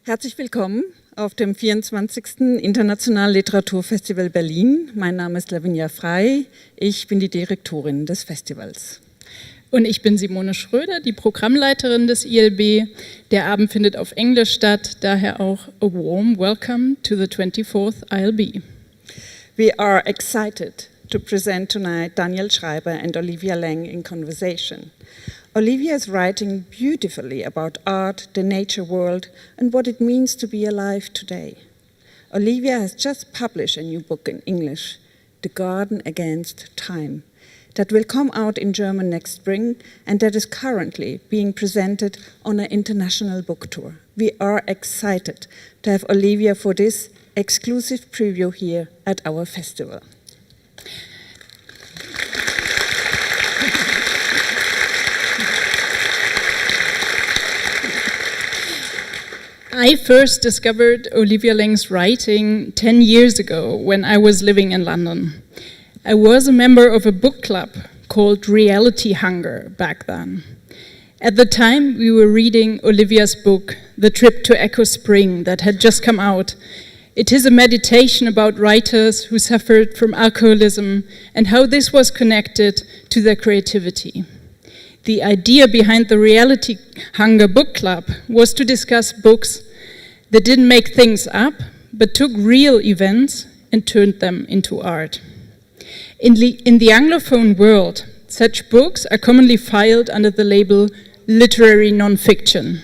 Herzlich willkommen auf dem 24. Internationalen Literaturfestival Berlin. Mein Name ist Lavinia Frey, ich bin die Direktorin des Festivals. Und ich bin Simone Schröder, die Programmleiterin des ILB. Der Abend findet auf Englisch statt, daher auch a warm welcome to the 24th ILB. We are excited to present tonight Daniel Schreiber and Olivia Laing in conversation. Olivia is writing beautifully about art, the nature world, and what it means to be alive today. Olivia has just published a new book in English, The Garden Against Time, that will come out in German next spring and that is currently being presented on an international book tour. We are excited to have Olivia for this exclusive preview here at our festival. I first discovered Olivia Laing's writing 10 years ago when I was living in London. I was a member of a book club called Reality Hunger back then. At the time, we were reading Olivia's book, The Trip to Echo Spring, that had just come out. It is a meditation about writers who suffered from alcoholism and how this was connected to their creativity. The idea behind the Reality Hunger book club was to discuss books that didn't make things up, but took real events and turned them into art. In the Anglophone world, such books are commonly filed under the label literary non-fiction,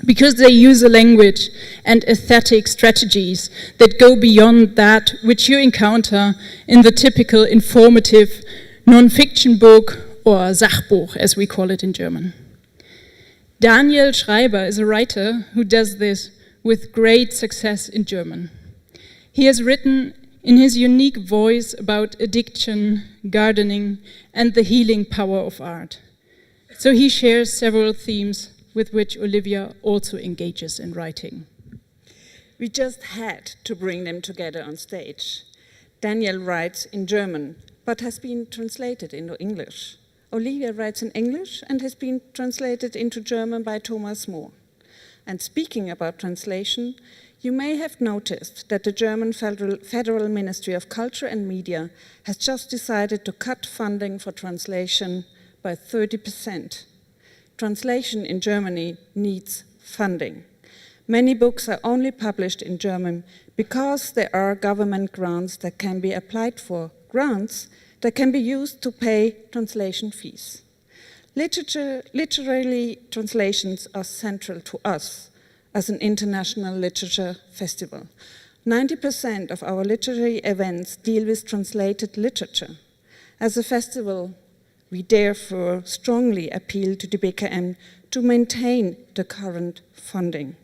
because they use a language and aesthetic strategies that go beyond that which you encounter in the typical informative non-fiction book, or Sachbuch, as we call it in German. Daniel Schreiber is a writer who does this with great success in German. He has written in his unique voice about addiction, gardening, and the healing power of art. So he shares several themes with which Olivia also engages in writing. We just had to bring them together on stage. Daniel writes in German, but has been translated into English. Olivia writes in English and has been translated into German by Thomas Mohr. And speaking about translation, you may have noticed that the German Federal Ministry of Culture and Media has just decided to cut funding for translation by 30%. Translation in Germany needs funding. Many books are only published in German because there are government grants that can be applied for, grants that can be used to pay translation fees. Literary translations are central to us as an international literature festival. 90% of our literary events deal with translated literature. As a festival, we therefore strongly appeal to the BKM to maintain the current funding.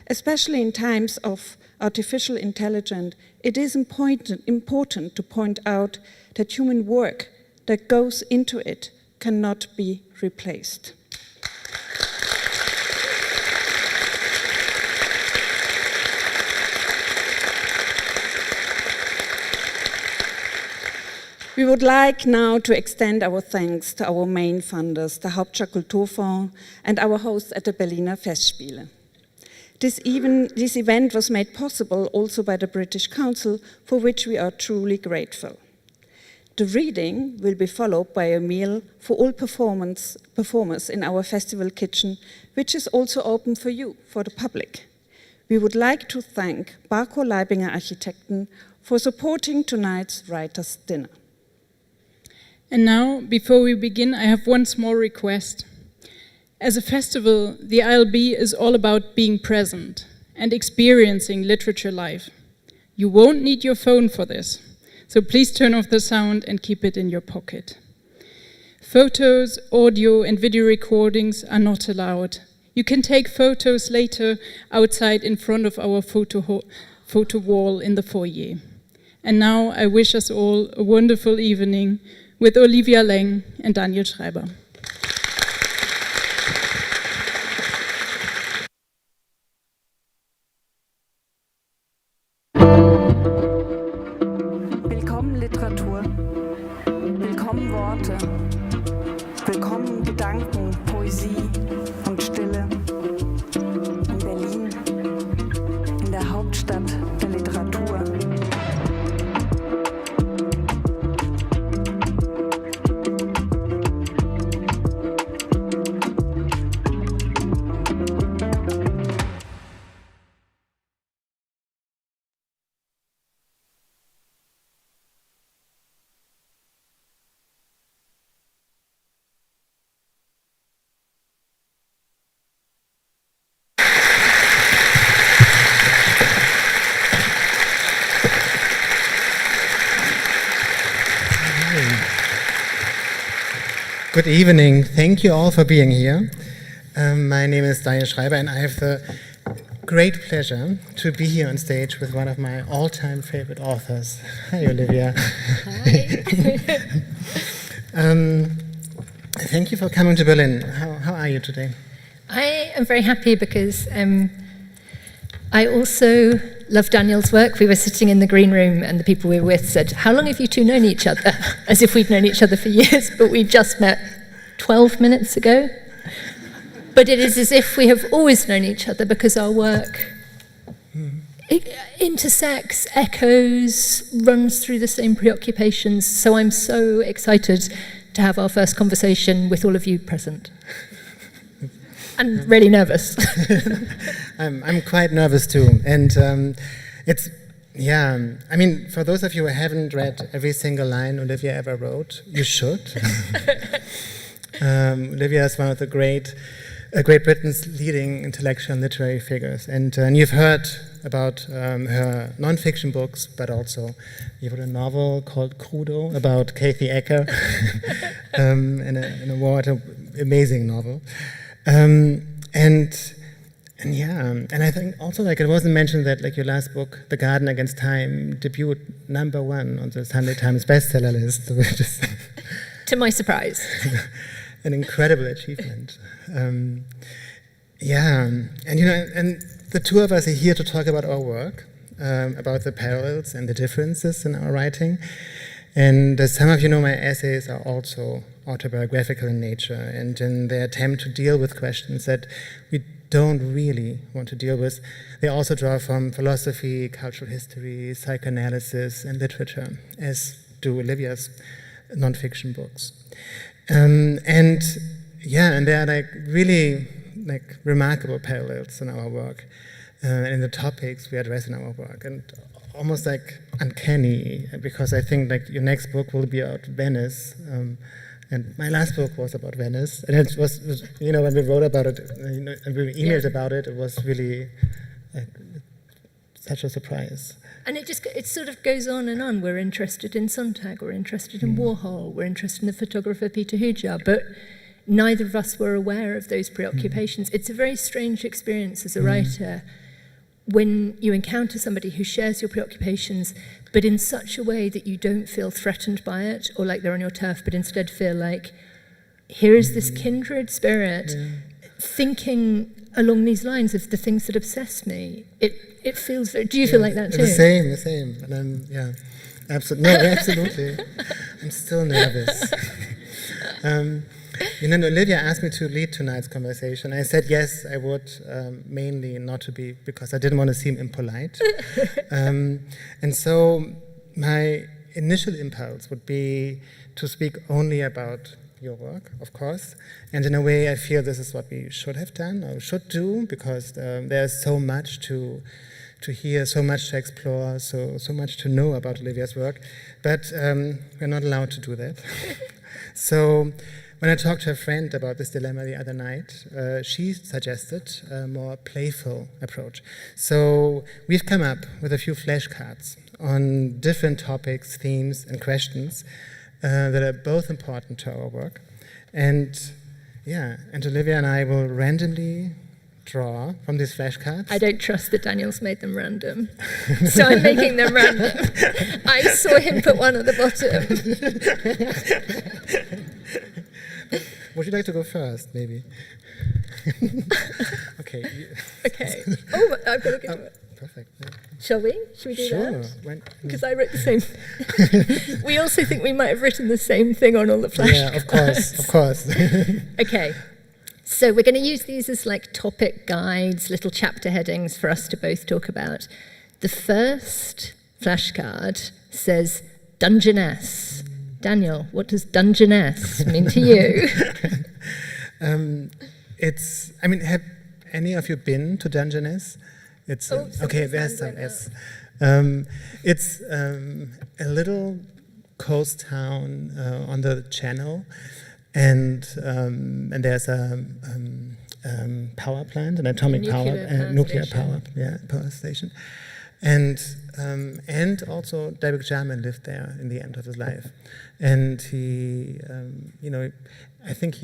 Especially in times of artificial intelligence, it is important to point out that human work that goes into it cannot be replaced. We would like now to extend our thanks to our main funders, the Hauptstadt Kulturfonds, and our hosts at the Berliner Festspiele. This event was made possible also by the British Council, for which we are truly grateful. The reading will be followed by a meal for all performers in our festival kitchen, which is also open for you, for the public. We would like to thank Barco Leibinger Architekten for supporting tonight's writers' dinner. And now, before we begin, I have one small request. As a festival, the ILB is all about being present and experiencing literature live. You won't need your phone for this, so please turn off the sound and keep it in your pocket. Photos, audio, and video recordings are not allowed. You can take photos later outside in front of our photo wall in the foyer. And now I wish us all a wonderful evening with Olivia Laing and Daniel Schreiber. Willkommen Literatur, willkommen Worte, willkommen Gedanken, Poesie und Stille in Berlin, Good evening. Thank you all for being here. My name is Daniel Schreiber, and I have the great pleasure to be here on stage with one of my all-time favorite authors. Hi, Olivia. Hi. Thank you for coming to Berlin. How are you today? I am very happy because I also love Daniel's work. We were sitting in the green room and the people we were with said, "How long have you two known each other?" As if we'd known each other for years, but we just met 12 minutes ago. But it is as if we have always known each other because our work intersects, echoes, runs through the same preoccupations. So I'm so excited to have our first conversation with all of you present. I'm really nervous. I'm quite nervous too, and I mean, for those of you who haven't read every single line Olivia ever wrote, you should. Olivia is one of the Great Britain's leading intellectual and literary figures, and you've heard about her non-fiction books, but also you wrote a novel called Crudo about Kathy Ecker, an amazing novel. And I think also it wasn't mentioned that your last book, The Garden Against Time, debuted #1 on the Sunday Times bestseller list, which is to my surprise, an incredible achievement. And the two of us are here to talk about our work, about the parallels and the differences in our writing. And as some of you know, my essays are also autobiographical in nature, and in their attempt to deal with questions that we don't really want to deal with, they also draw from philosophy, cultural history, psychoanalysis, and literature, as do Olivia's non-fiction books. And there are really remarkable parallels in our work and in the topics we address in our work, and almost uncanny, because I think your next book will be about Venice, and my last book was about Venice, and it was when we wrote about it, and we emailed about it, it was really such a surprise. And it sort of goes on and on. We're interested in Sontag, we're interested in Warhol, we're interested in the photographer Peter Hujar, but neither of us were aware of those preoccupations. It's a very strange experience as a writer when you encounter somebody who shares your preoccupations, but in such a way that you don't feel threatened by it or like they're on your turf, but instead feel like, here is this kindred spirit thinking along these lines of the things that obsess me. It feels very, do you feel like that too? The same. And I'm, absolutely. No, absolutely. I'm still nervous. Olivia asked me to lead tonight's conversation. I said yes, I would, mainly not to be, because I didn't want to seem impolite. And so my initial impulse would be to speak only about your work, of course. And in a way, I feel this is what we should have done, or should do, because there's so much to hear, so much to explore, so much to know about Olivia's work. But we're not allowed to do that. So when I talked to a friend about this dilemma the other night, she suggested a more playful approach. So we've come up with a few flashcards on different topics, themes, and questions that are both important to our work. And Olivia and I will randomly draw from these flashcards. I don't trust that Daniel's made them random, so I'm making them random. I saw him put one at the bottom. Would you like to go first, maybe? Okay. Okay. Oh, I've got to go to it. Perfect. Yeah. Shall we? Should we do Sure. that? Because I wrote the same thing. We also think we might have written the same thing on all the flashcards. Yeah, of course. Okay. So we're going to use these as topic guides, little chapter headings for us to both talk about. The first flashcard says Dungeness. Daniel, what does Dungeness mean to you? Have any of you been to Dungeness? It's okay. There's some. Yes, it's a little coast town on the Channel, and there's a power plant, an atomic nuclear power station, and also David Jarman lived there in the end of his life, and he, I think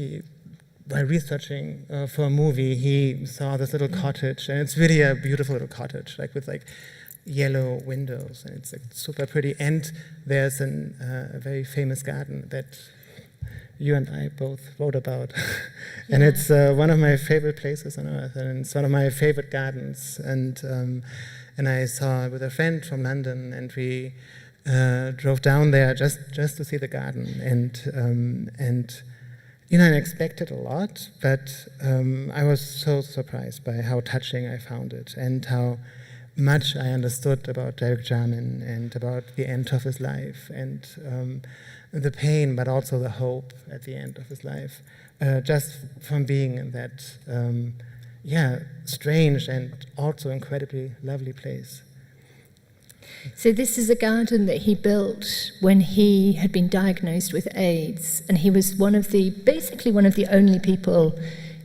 while researching for a movie, he saw this little cottage, and it's really a beautiful little cottage, like with like yellow windows, and it's like super pretty. And there's a very famous garden that you and I both wrote about, and it's one of my favorite places on earth, and it's one of my favorite gardens. And I saw it with a friend from London, and we drove down there just to see the garden, and you know, I expected a lot, but I was so surprised by how touching I found it, and how much I understood about Derek Jarman and about the end of his life, and the pain, but also the hope at the end of his life, just from being in that, strange and also incredibly lovely place. So this is a garden that he built when he had been diagnosed with AIDS, and he was basically one of the only people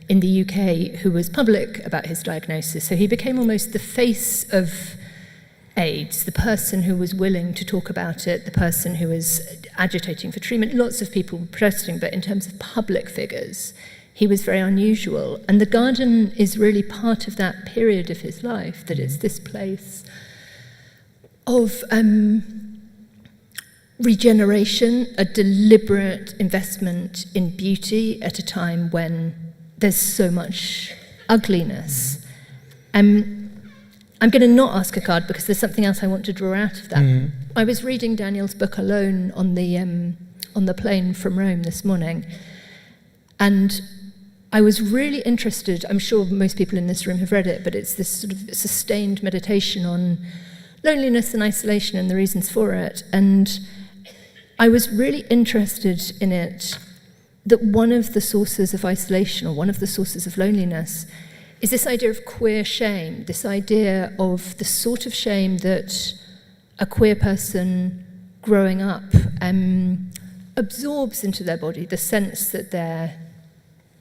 in the UK who was public about his diagnosis. So he became almost the face of AIDS, the person who was willing to talk about it, the person who was agitating for treatment. Lots of people were protesting, but in terms of public figures, he was very unusual. And the garden is really part of that period of his life, that it's this place of regeneration, a deliberate investment in beauty at a time when there's so much ugliness. I'm going to not ask a card because there's something else I want to draw out of that. I was reading Daniel's book Alone on the plane from Rome this morning, and I was really interested. I'm sure most people in this room have read it, but it's this sort of sustained meditation on loneliness and isolation and the reasons for it. And I was really interested in it that one of the sources of isolation, or one of the sources of loneliness, is this idea of queer shame, this idea of the sort of shame that a queer person growing up absorbs into their body, the sense that they're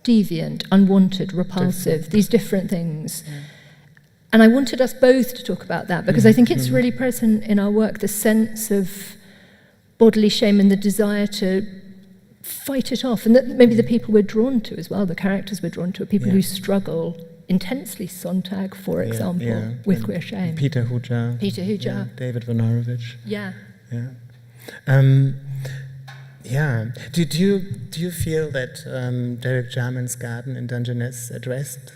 deviant, unwanted, repulsive, these different things. Yeah. And I wanted us both to talk about that, because I think it's really present in our work, the sense of bodily shame and the desire to fight it off. And that maybe the people we're drawn to as well, the characters we're drawn to, are people who struggle intensely, Sontag, for example, with queer shame. Peter Hujar. David Vonorovich. Yeah. Do you feel that Derek Jarman's garden in Dungeness addressed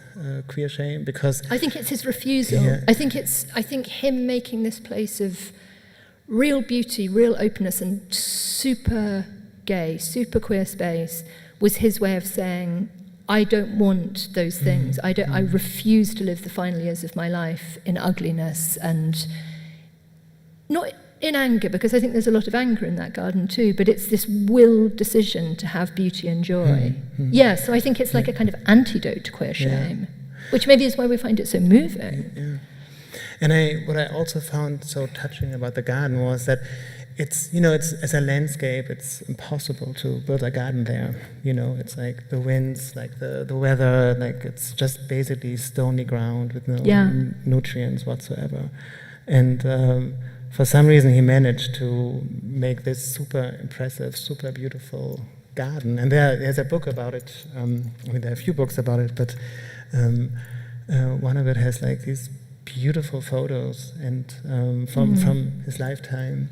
queer shame? Because I think it's his refusal. Yeah. I think him making this place of real beauty, real openness, and super gay, super queer space was his way of saying, I don't want those things. I refuse to live the final years of my life in ugliness, and not in anger, because I think there's a lot of anger in that garden too, but it's this willed decision to have beauty and joy. Yeah, so I think it's like a kind of antidote to queer shame, which maybe is why we find it so moving. Yeah. And what I also found so touching about the garden was that it's as a landscape, it's impossible to build a garden there. It's like the winds, like the weather, like it's just basically stony ground with no nutrients whatsoever. And for some reason, he managed to make this super impressive, super beautiful garden. And there's a book about it. There are a few books about it, but one of it has like these beautiful photos and from his lifetime.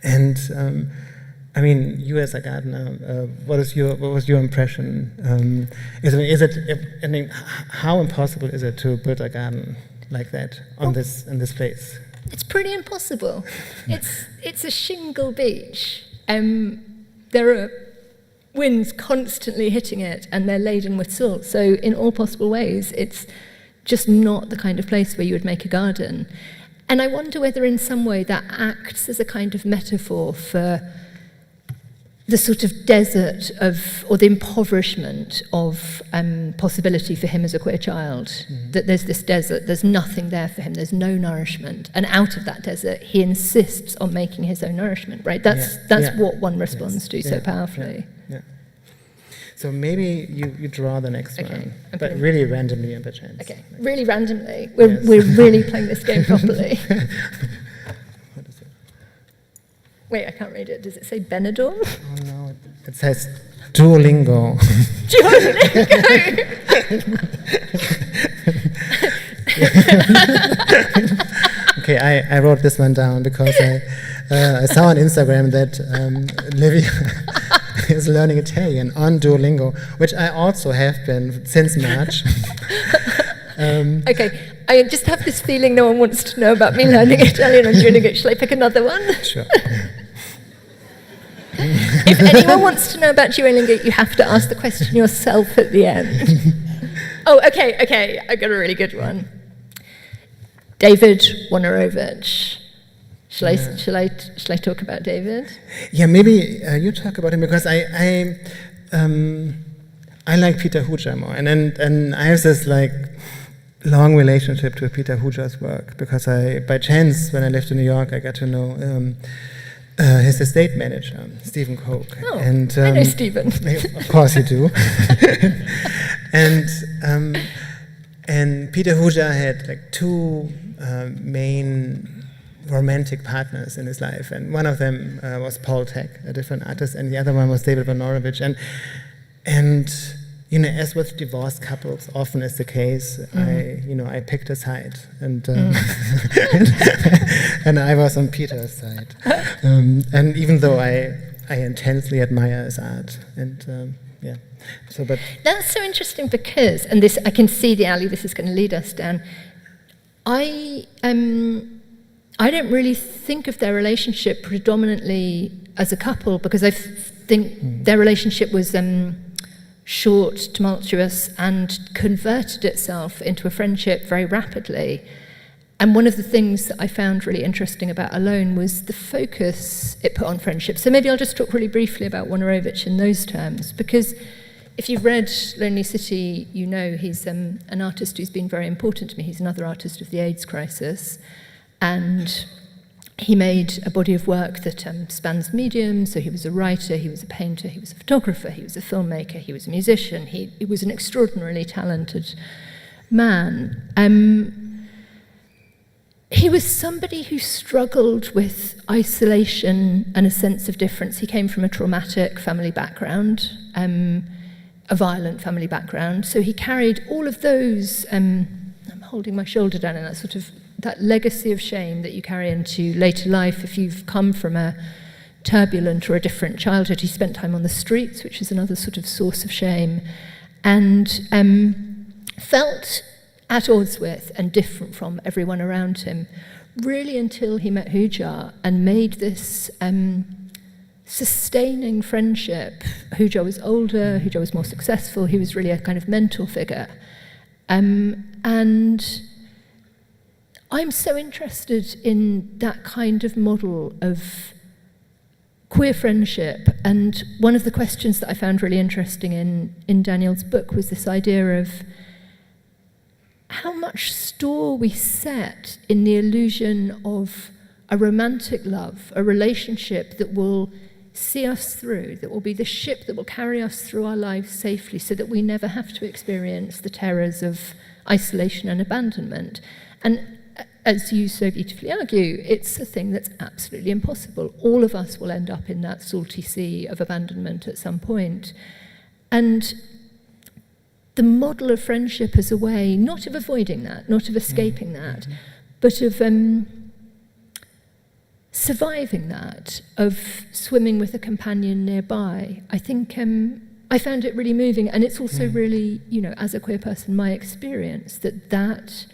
And you as a gardener, what was your impression? How impossible is it to build a garden like that in this place? It's pretty impossible. It's a shingle beach. There are winds constantly hitting it, and they're laden with salt. So in all possible ways, it's just not the kind of place where you would make a garden. And I wonder whether in some way that acts as a kind of metaphor for the sort of desert or the impoverishment of possibility for him as a queer child. That there's this desert, there's nothing there for him, there's no nourishment. And out of that desert, he insists on making his own nourishment, right? That's what one responds to so powerfully. Yeah. So maybe you draw the next one, but really randomly and by chance. Okay, really randomly. We're really playing this game properly. What is it? Wait, I can't read it. Does it say Benidorm? Oh no, it says Duolingo. Okay, I wrote this one down because I saw on Instagram that Livia is learning Italian on Duolingo, which I also have been since March. Okay, I just have this feeling no one wants to know about me learning Italian on Duolingo. Shall I pick another one? Sure. If anyone wants to know about Duolingo, you have to ask the question yourself at the end. Oh, okay, I got a really good one. David Wojnarowicz. Shall I talk about David? Yeah, maybe you talk about him, because I like Peter Hujar more, and I have this like long relationship to Peter Hujar's work, because by chance, when I lived in New York, I got to know his estate manager, Stephen Koch. Oh, and, I know Stephen. Of course you do. And Peter Hujar had like two main romantic partners in his life, and one of them was Paul Tech, a different artist, and the other one was David Wojnarowicz. And you know, as with divorced couples often is the case, I picked a side, and and I was on Peter's side, and even though I intensely admire his art, and yeah, so but that's so interesting, because, and this, I can see the alley this is going to lead us down. I don't really think of their relationship predominantly as a couple, because I think their relationship was short, tumultuous, and converted itself into a friendship very rapidly. And one of the things that I found really interesting about Alone was the focus it put on friendship. So maybe I'll just talk really briefly about Wojnarowicz in those terms, because if you've read Lonely City, you know he's an artist who's been very important to me. He's another artist of the AIDS crisis. And he made a body of work that spans mediums. So he was a writer, he was a painter, he was a photographer, he was a filmmaker, he was a musician. He was an extraordinarily talented man. He was somebody who struggled with isolation and a sense of difference. He came from a traumatic family background, a violent family background. So he carried all of those, I'm holding my shoulder down in that legacy of shame that you carry into later life if you've come from a turbulent or a different childhood. He spent time on the streets, which is another sort of source of shame, and felt at odds with and different from everyone around him, really until he met Hujar and made this sustaining friendship. Hujar was older, Hujar was more successful, he was really a kind of mentor figure. And I'm so interested in that kind of model of queer friendship, and one of the questions that I found really interesting in Daniel's book was this idea of how much store we set in the illusion of a romantic love, a relationship that will see us through, that will be the ship that will carry us through our lives safely so that we never have to experience the terrors of isolation and abandonment. And as you so beautifully argue, it's a thing that's absolutely impossible. All of us will end up in that salty sea of abandonment at some point. And the model of friendship as a way, not of avoiding that, not of escaping that, but of surviving that, of swimming with a companion nearby. I think I found it really moving, and it's also really, as a queer person, my experience that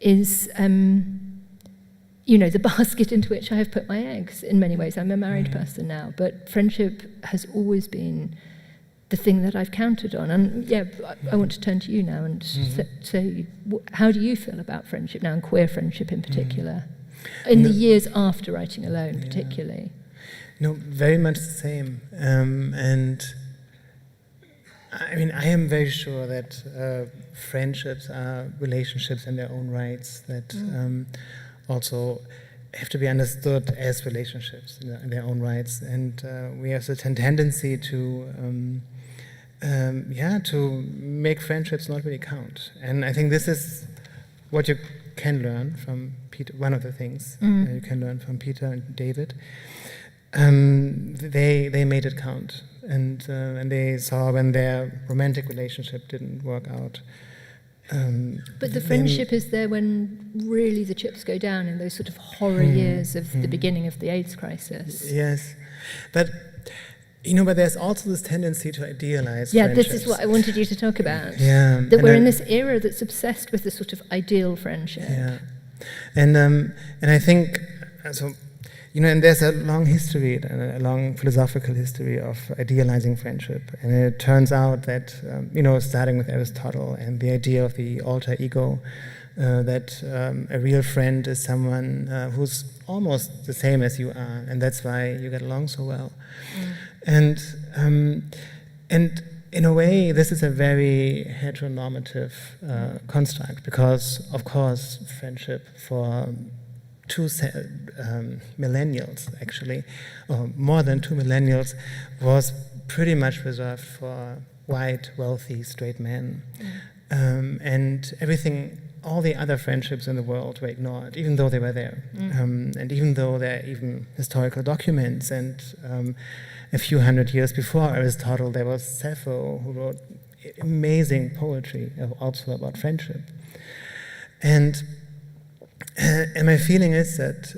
is, the basket into which I have put my eggs in many ways. I'm a married person now, but friendship has always been the thing that I've counted on. And I want to turn to you now and say, how do you feel about friendship now, and queer friendship in particular, in the years after writing Alone particularly? No, very much the same. And I mean, I am very sure that friendships are relationships in their own rights that also have to be understood as relationships in their own rights. And we have a tendency to make friendships not really count. And I think this is what you can learn from Peter, one of the things you can learn from Peter and David. they made it count, and they saw when their romantic relationship didn't work out. But the friendship is there when really the chips go down in those sort of horror years of the beginning of the AIDS crisis. Yes, but but there's also this tendency to idealize. Yeah, friendships. this is what I wanted you to talk about. Yeah, that we're in this era that's obsessed with this sort of ideal friendship. Yeah, and I think so. And there's a long history, a long philosophical history of idealizing friendship. And it turns out that, starting with Aristotle and the idea of the alter ego, that a real friend is someone who's almost the same as you are, and that's why you get along so well. And in a way, this is a very heteronormative construct, because, of course, friendship for two millennials, actually, or more than 2 millennials, was pretty much reserved for white, wealthy, straight men. And all the other friendships in the world were ignored, even though they were there. And even though there are even historical documents, and a few hundred years before Aristotle, there was Sappho, who wrote amazing poetry also about friendship. And my feeling is that,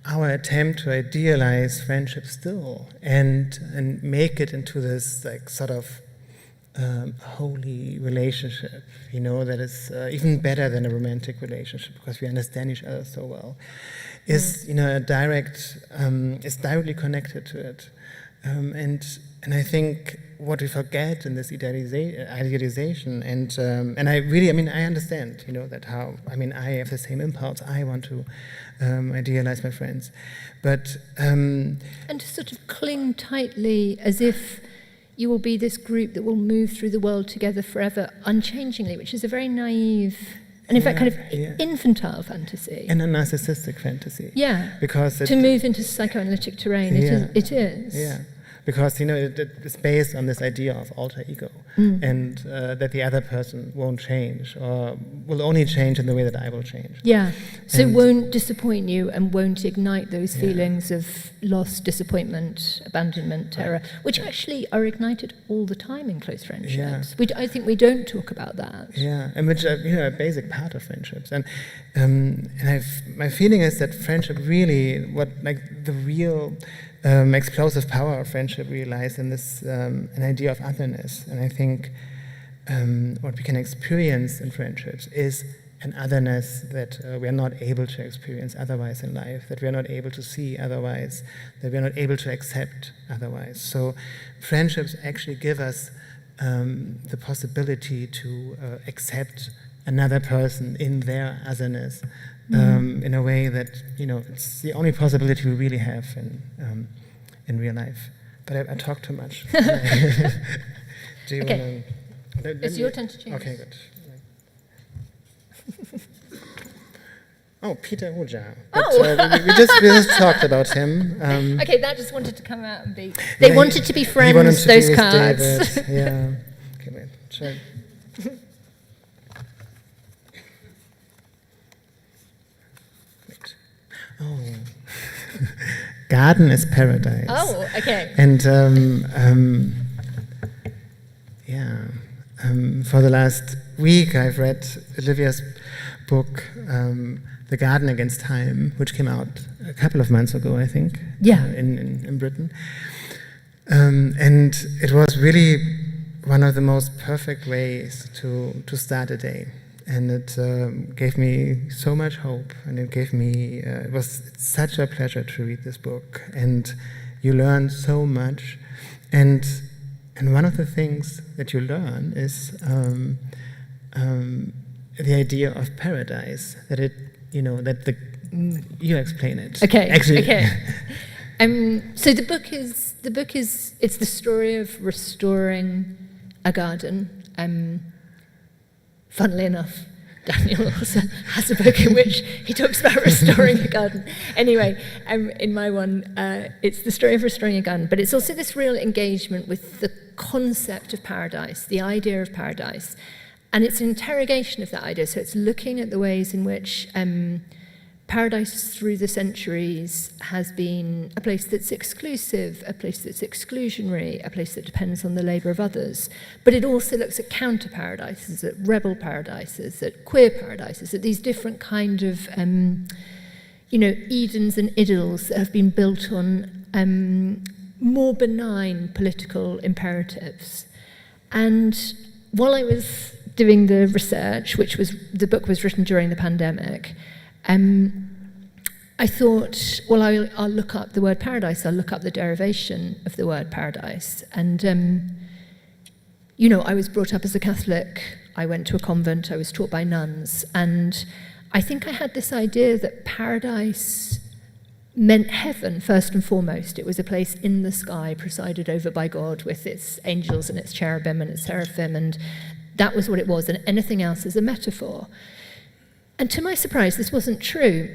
our attempt to idealize friendship still and make it into this sort of holy relationship, that is even better than a romantic relationship because we understand each other so well, is is directly connected to it, and I think what we forget in this idealization, and I really, I understand, that how, I have the same impulse. I want to idealize my friends, but and to sort of cling tightly as if you will be this group that will move through the world together forever, unchangingly, which is a very naive and, in fact, kind of infantile fantasy. And a narcissistic fantasy. Yeah. Because to move into psychoanalytic terrain, it is. Yeah. Because, it's based on this idea of alter ego, and that the other person won't change, or will only change in the way that I will change. Yeah, so won't disappoint you and won't ignite those feelings of loss, disappointment, abandonment, terror, which actually are ignited all the time in close friendships. Yeah. I think we don't talk about that. Yeah, and which are, a basic part of friendships. And my feeling is that friendship really, the real explosive power of friendship really lies in this an idea of otherness. And I think what we can experience in friendships is an otherness that we are not able to experience otherwise in life, that we are not able to see otherwise, that we are not able to accept otherwise. So friendships actually give us the possibility to accept another person in their otherness, in a way that, it's the only possibility we really have in real life. But I talk too much. Do you want to... It's your turn to change. Okay, good. Oh, Peter Huja. We just talked about him. Okay, that just wanted to come out and be... They wanted to be friends, those cards. David. Yeah. Okay, wait. Sure. Oh, Garden is Paradise. Oh, okay. And for the last week, I've read Olivia's book, The Garden Against Time, which came out a couple of months ago, I think. Yeah. In Britain, and it was really one of the most perfect ways to start a day. And it gave me so much hope, and it was such a pleasure to read this book, and you learn so much, and one of the things that you learn is the idea of paradise, that you explain it. Okay. Actually. Okay. So the book is it's the story of restoring a garden. Funnily enough, Daniel also has a book in which he talks about restoring a garden. Anyway, in my one, it's the story of restoring a garden, but it's also this real engagement with the concept of paradise, the idea of paradise, and it's an interrogation of that idea. So it's looking at the ways in which paradise through the centuries has been a place that's exclusive, a place that's exclusionary, a place that depends on the labour of others. But it also looks at counter-paradises, at rebel paradises, at queer paradises, at these different kind of, Edens and idyls that have been built on more benign political imperatives. And while I was doing the research, the book was written during the pandemic, I thought, well, I'll look up the word paradise, I'll look up the derivation of the word paradise. And, I was brought up as a Catholic, I went to a convent, I was taught by nuns, and I think I had this idea that paradise meant heaven, first and foremost. It was a place in the sky, presided over by God, with its angels and its cherubim and its seraphim, and that was what it was, and anything else is a metaphor. And to my surprise, this wasn't true.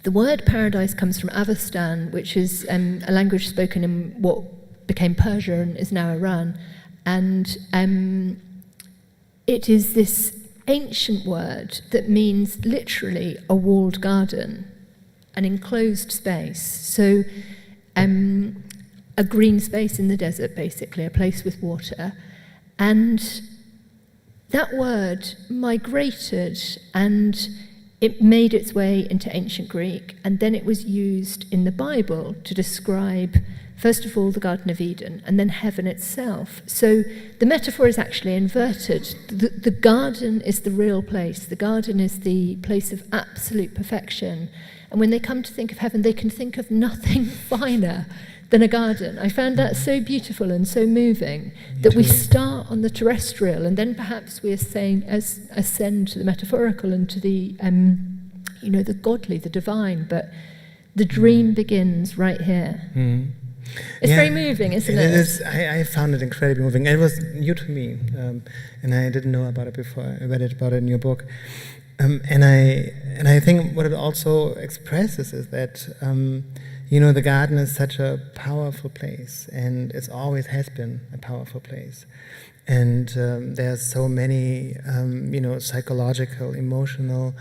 The word paradise comes from Avestan, which is a language spoken in what became Persia and is now Iran. And it is this ancient word that means literally a walled garden, an enclosed space. So a green space in the desert, basically, a place with water. And that word migrated and it made its way into ancient Greek, and then it was used in the Bible to describe, first of all, the Garden of Eden, and then heaven itself. So the metaphor is actually inverted. The garden is the real place. The garden is the place of absolute perfection. And when they come to think of heaven, they can think of nothing finer than a garden. I found that so beautiful and so moving that we start on the terrestrial and then perhaps we ascend to the metaphorical and to the, the godly, the divine. But the dream begins right here. Mm. It's very moving, isn't it? It is. I found it incredibly moving. It was new to me, and I didn't know about it before. I read about it in your book. And I think what it also expresses is that the garden is such a powerful place, and it always has been a powerful place. And there's so many, psychological, emotional,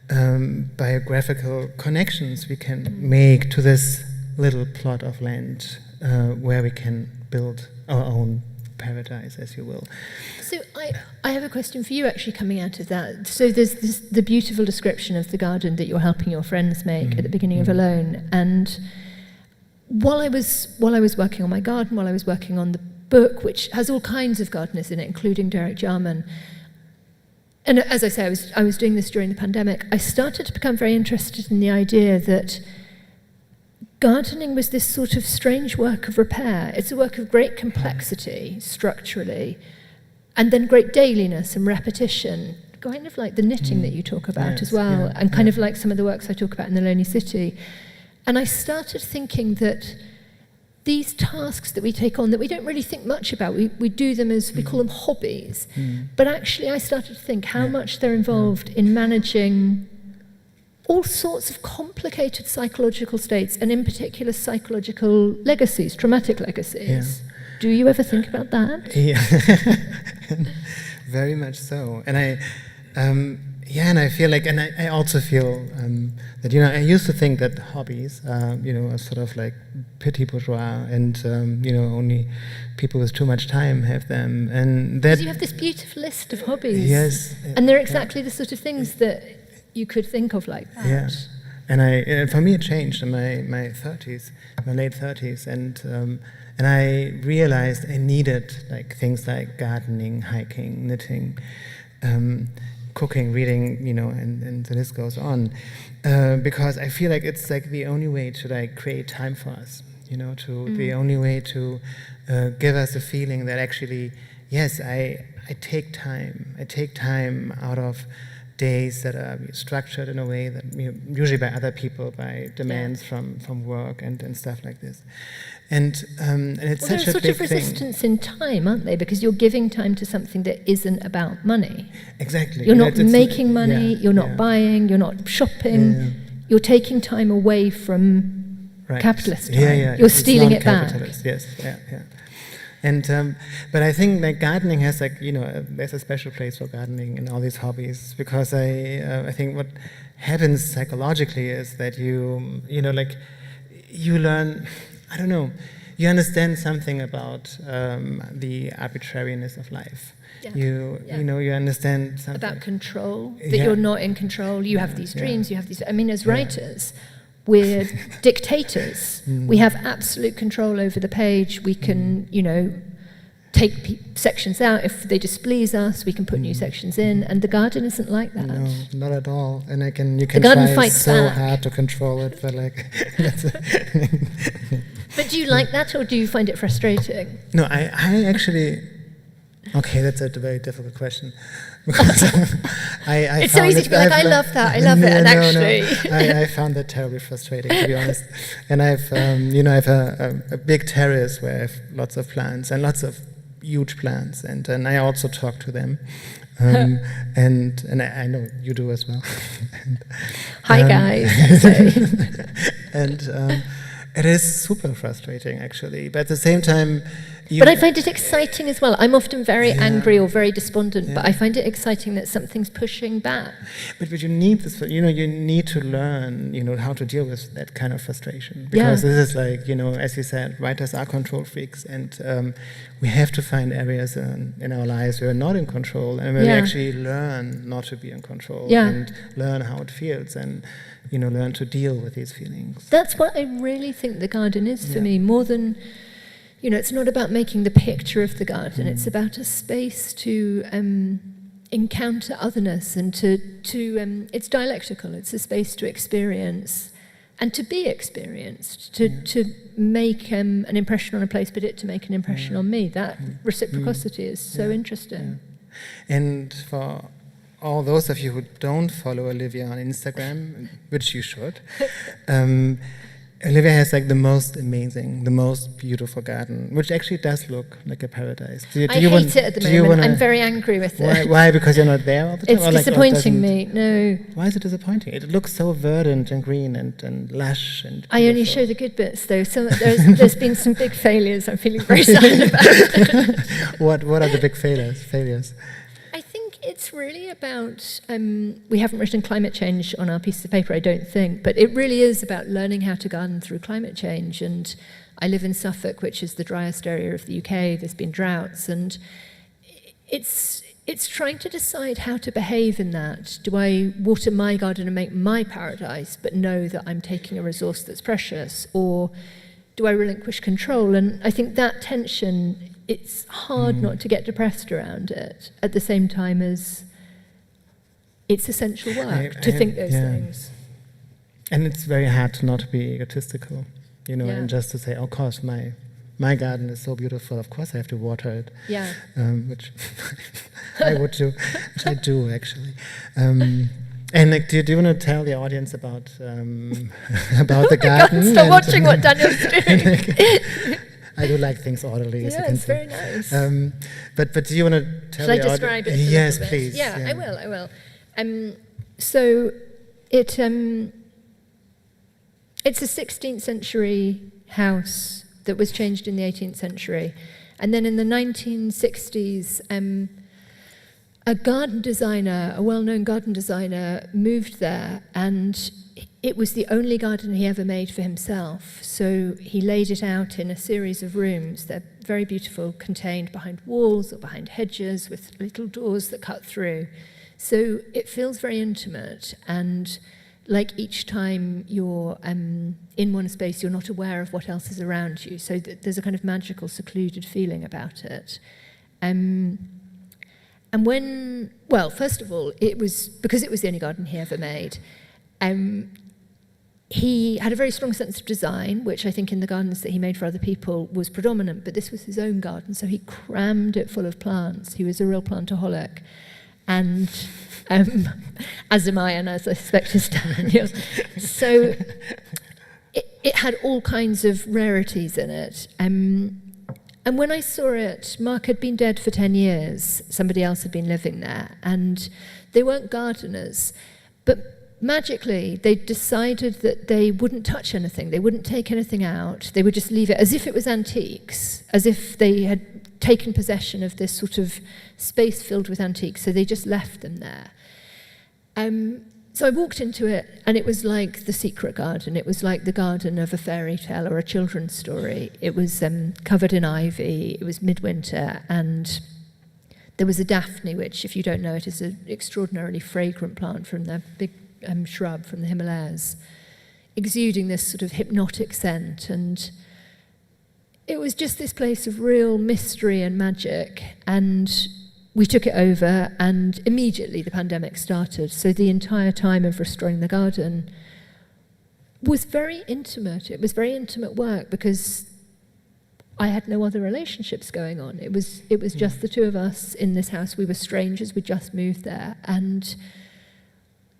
biographical connections we can make to this little plot of land where we can build our own paradise, as you will. So I have a question for you actually coming out of that. So there's the beautiful description of the garden that you're helping your friends make at the beginning of Alone. And while I was working on my garden, while I was working on the book, which has all kinds of gardeners in it, including Derek Jarman, and as I say, I was doing this during the pandemic, I started to become very interested in the idea that gardening was this sort of strange work of repair. It's a work of great complexity, structurally, and then great dailiness and repetition, kind of like the knitting that you talk about as well, and kind of like some of the works I talk about in The Lonely City. And I started thinking that these tasks that we take on, that we don't really think much about, we do them as, we call them hobbies, but actually I started to think how much they're involved in managing all sorts of complicated psychological states, and in particular psychological legacies, traumatic legacies. Yeah. Do you ever think about that? Yeah, very much so. And and I feel like, and I also feel that, I used to think that hobbies, are sort of like petit bourgeois, and, only people with too much time have them. And that, you have this beautiful list of hobbies. Yes. And they're exactly the sort of things that you could think of like that. Yeah, and for me it changed in my 30s, my late 30s, and I realized I needed like things like gardening, hiking, knitting, cooking, reading, and the list goes on, because I feel like it's like the only way to like create time for us, the only way to give us a feeling that actually, yes, I take time out of days that are structured in a way that usually by other people, by demands from work and stuff like this, and it's such a big thing. There's sort of resistance in time, aren't they? Because you're giving time to something that isn't about money. Exactly. You're not making money. You're not buying. You're not shopping. Yeah. You're taking time away from capitalist time. You're stealing it back. Yes. Yeah. And but I think like gardening has like there's a special place for gardening in all these hobbies, because I think what happens psychologically is that you like you learn, I don't know, you understand something about the arbitrariness of life. Yeah. You understand something about control, that you're not in control. You have these dreams, you have these, I mean, as writers, we're dictators. We have absolute control over the page. We can, take sections out. If they displease us, we can put new sections in. And the garden isn't like that. No, not at all. And you can garden try fights so back. hard to control it, but like, But do you like that, or do you find it frustrating? no, I actually. Okay, that's a very difficult question. Because I It's so found easy it- to be like, I've- I love that, and no, actually... I found that terribly frustrating, to be honest. And I've a big terrace where I have lots of plants and lots of huge plants, and I also talk to them. And I know you do as well. Hi, guys. And it is super frustrating, actually. But at the same time, But I find it exciting as well. I'm often very angry or very despondent, but I find it exciting that something's pushing back. But you need this. You need to learn. How to deal with that kind of frustration, because this is like as you said, writers are control freaks, and we have to find areas in our lives where we're not in control, and where we actually learn not to be in control, and learn how it feels, and learn to deal with these feelings. That's what I really think the garden is for me, more than, it's not about making the picture of the garden, it's about a space to encounter otherness, and to it's dialectical, it's a space to experience and to be experienced, to make an impression on a place, but it to make an impression on me. That reciprocity is so interesting. And for all those of you who don't follow Olivia on Instagram, which you should, Olivia has like the most amazing, the most beautiful garden, which actually does look like a paradise. Do I you hate it at the moment. I'm very angry with it. Why? Because you're not there all the time? It's Or like, or disappointing doesn't- me. No. Why is it disappointing? It looks so verdant and green and lush and I only beautiful. show the good bits, though. There's been some big failures I'm feeling very sad about. What are the big failures? I think it's really about, we haven't written climate change on our piece of paper, I don't think, but it really is about learning how to garden through climate change. And I live in Suffolk, which is the driest area of the UK. There's been droughts, and it's trying to decide how to behave in that. Do I water my garden and make my paradise, but know that I'm taking a resource that's precious? Or do I relinquish control? And I think that tension, it's hard not to get depressed around it, at the same time as it's essential work to think those things. And it's very hard to not be egotistical, Yeah. and just to say, of course, my garden is so beautiful, of course I have to water it. Yeah. Which I would do, which I do actually. And like, do you want to tell the audience about the garden? Stop watching what Daniel's doing. I do like things orderly, as you Yeah, can it's see. very nice. But do you want to tell Shall I the audience? describe it? a Yes, little bit? please. Yeah, I will. So it's a 16th century house that was changed in the 18th century. And then in the 1960s, a garden designer, a well-known garden designer, moved there, and it was the only garden he ever made for himself. So he laid it out in a series of rooms. They're very beautiful, contained behind walls or behind hedges with little doors that cut through. So it feels very intimate, and like each time you're in one space, you're not aware of what else is around you. So there's a kind of magical, secluded feeling about it. And first of all, it was because it was the only garden he ever made. He had a very strong sense of design, which I think in the gardens that he made for other people was predominant, but this was his own garden, so he crammed it full of plants. He was a real plantaholic. And as am I, and as I suspect is Daniel. So it had all kinds of rarities in it. And when I saw it, Mark had been dead for 10 years. Somebody else had been living there, and they weren't gardeners. But magically, they decided that they wouldn't touch anything, they wouldn't take anything out, they would just leave it as if it was antiques, as if they had taken possession of this sort of space filled with antiques, so they just left them there. So I walked into it, and it was like the secret garden. It was like the garden of a fairy tale or a children's story. It was covered in ivy, it was midwinter, and there was a daphne, which, if you don't know it, is an extraordinarily fragrant plant from the big shrub from the Himalayas, exuding this sort of hypnotic scent. And it was just this place of real mystery and magic. And we took it over, and immediately the pandemic started. So the entire time of restoring the garden was very intimate. It was very intimate work because I had no other relationships going on. It was just the two of us in this house. We were strangers. We just moved there. And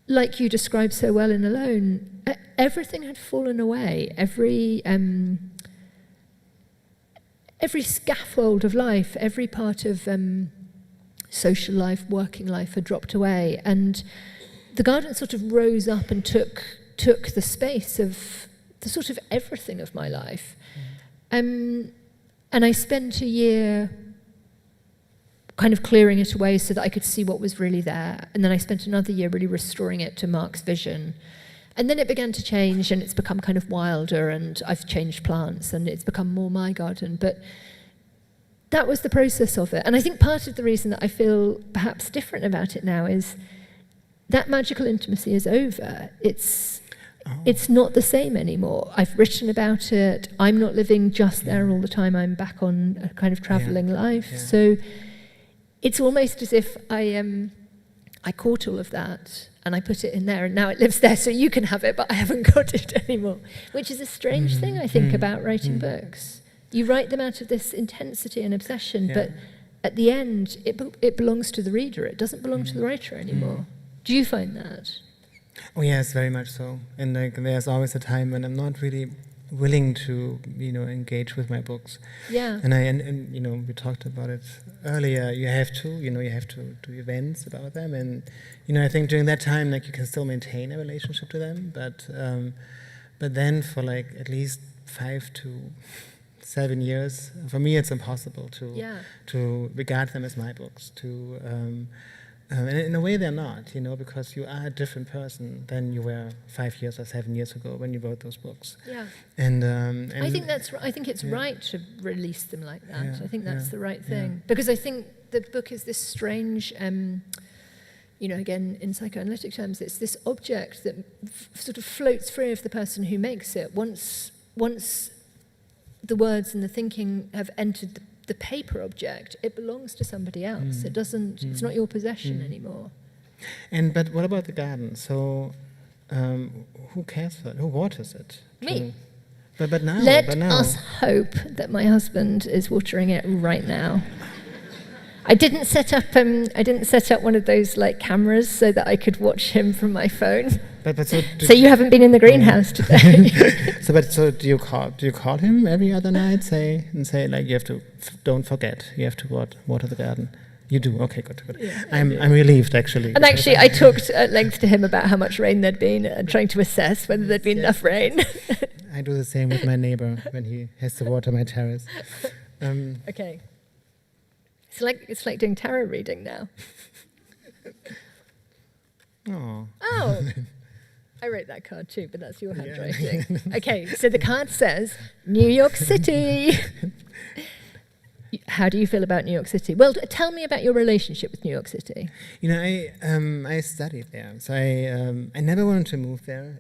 like you described so well in Alone, everything had fallen away. Every scaffold of life, every part of social life, working life had dropped away. And the garden sort of rose up and took the space of the sort of everything of my life. And I spent a year kind of clearing it away so that I could see what was really there. And then I spent another year really restoring it to Mark's vision. And then it began to change, and it's become kind of wilder, and I've changed plants, and it's become more my garden. But that was the process of it. And I think part of the reason that I feel perhaps different about it now is that magical intimacy is over. It's not the same anymore. I've written about it. I'm not living just there all the time. I'm back on a kind of travelling life. Yeah. So it's almost as if I caught all of that and I put it in there, and now it lives there, so you can have it, but I haven't got it anymore. Which is a strange thing, I think, about writing books. You write them out of this intensity and obsession, but at the end, it belongs to the reader. It doesn't belong to the writer anymore. Do you find that? Oh yes, very much so. And like, there's always a time when I'm not really willing to, engage with my books. Yeah. And we talked about it earlier. You have to do events about them, and I think during that time, like, you can still maintain a relationship to them, but then for like at least 5 to 7 years, for me, it's impossible to regard them as my books. And in a way, they're not, because you are a different person than you were 5 years or 7 years ago when you wrote those books. Yeah. And I think I think it's right to release them like that. Yeah, I think that's the right thing, yeah. because I think the book is this strange, again in psychoanalytic terms, it's this object that sort of floats free of the person who makes it. Once the words and the thinking have entered the paper object, it belongs to somebody else. It doesn't. It's not your possession anymore. But what about the garden? So, who cares for it? Who waters it? Me. But now. Let but now. us hope that my husband is watering it right now. I didn't set up one of those like cameras so that I could watch him from my phone. So you haven't been in the greenhouse today. So do you call him every other night, say like, you have to don't forget, you have to water the garden? You do. Okay, good. Yeah, I'm relieved, actually. And actually, I talked at length to him about how much rain there'd been and trying to assess whether there'd been enough rain. I do the same with my neighbor when he has to water my terrace. Okay. It's like doing tarot reading now. Oh. Oh. I wrote that card too, but that's your handwriting. Okay, so the card says, New York City. How do you feel about New York City? Well, tell me about your relationship with New York City. I studied there, so I never wanted to move there,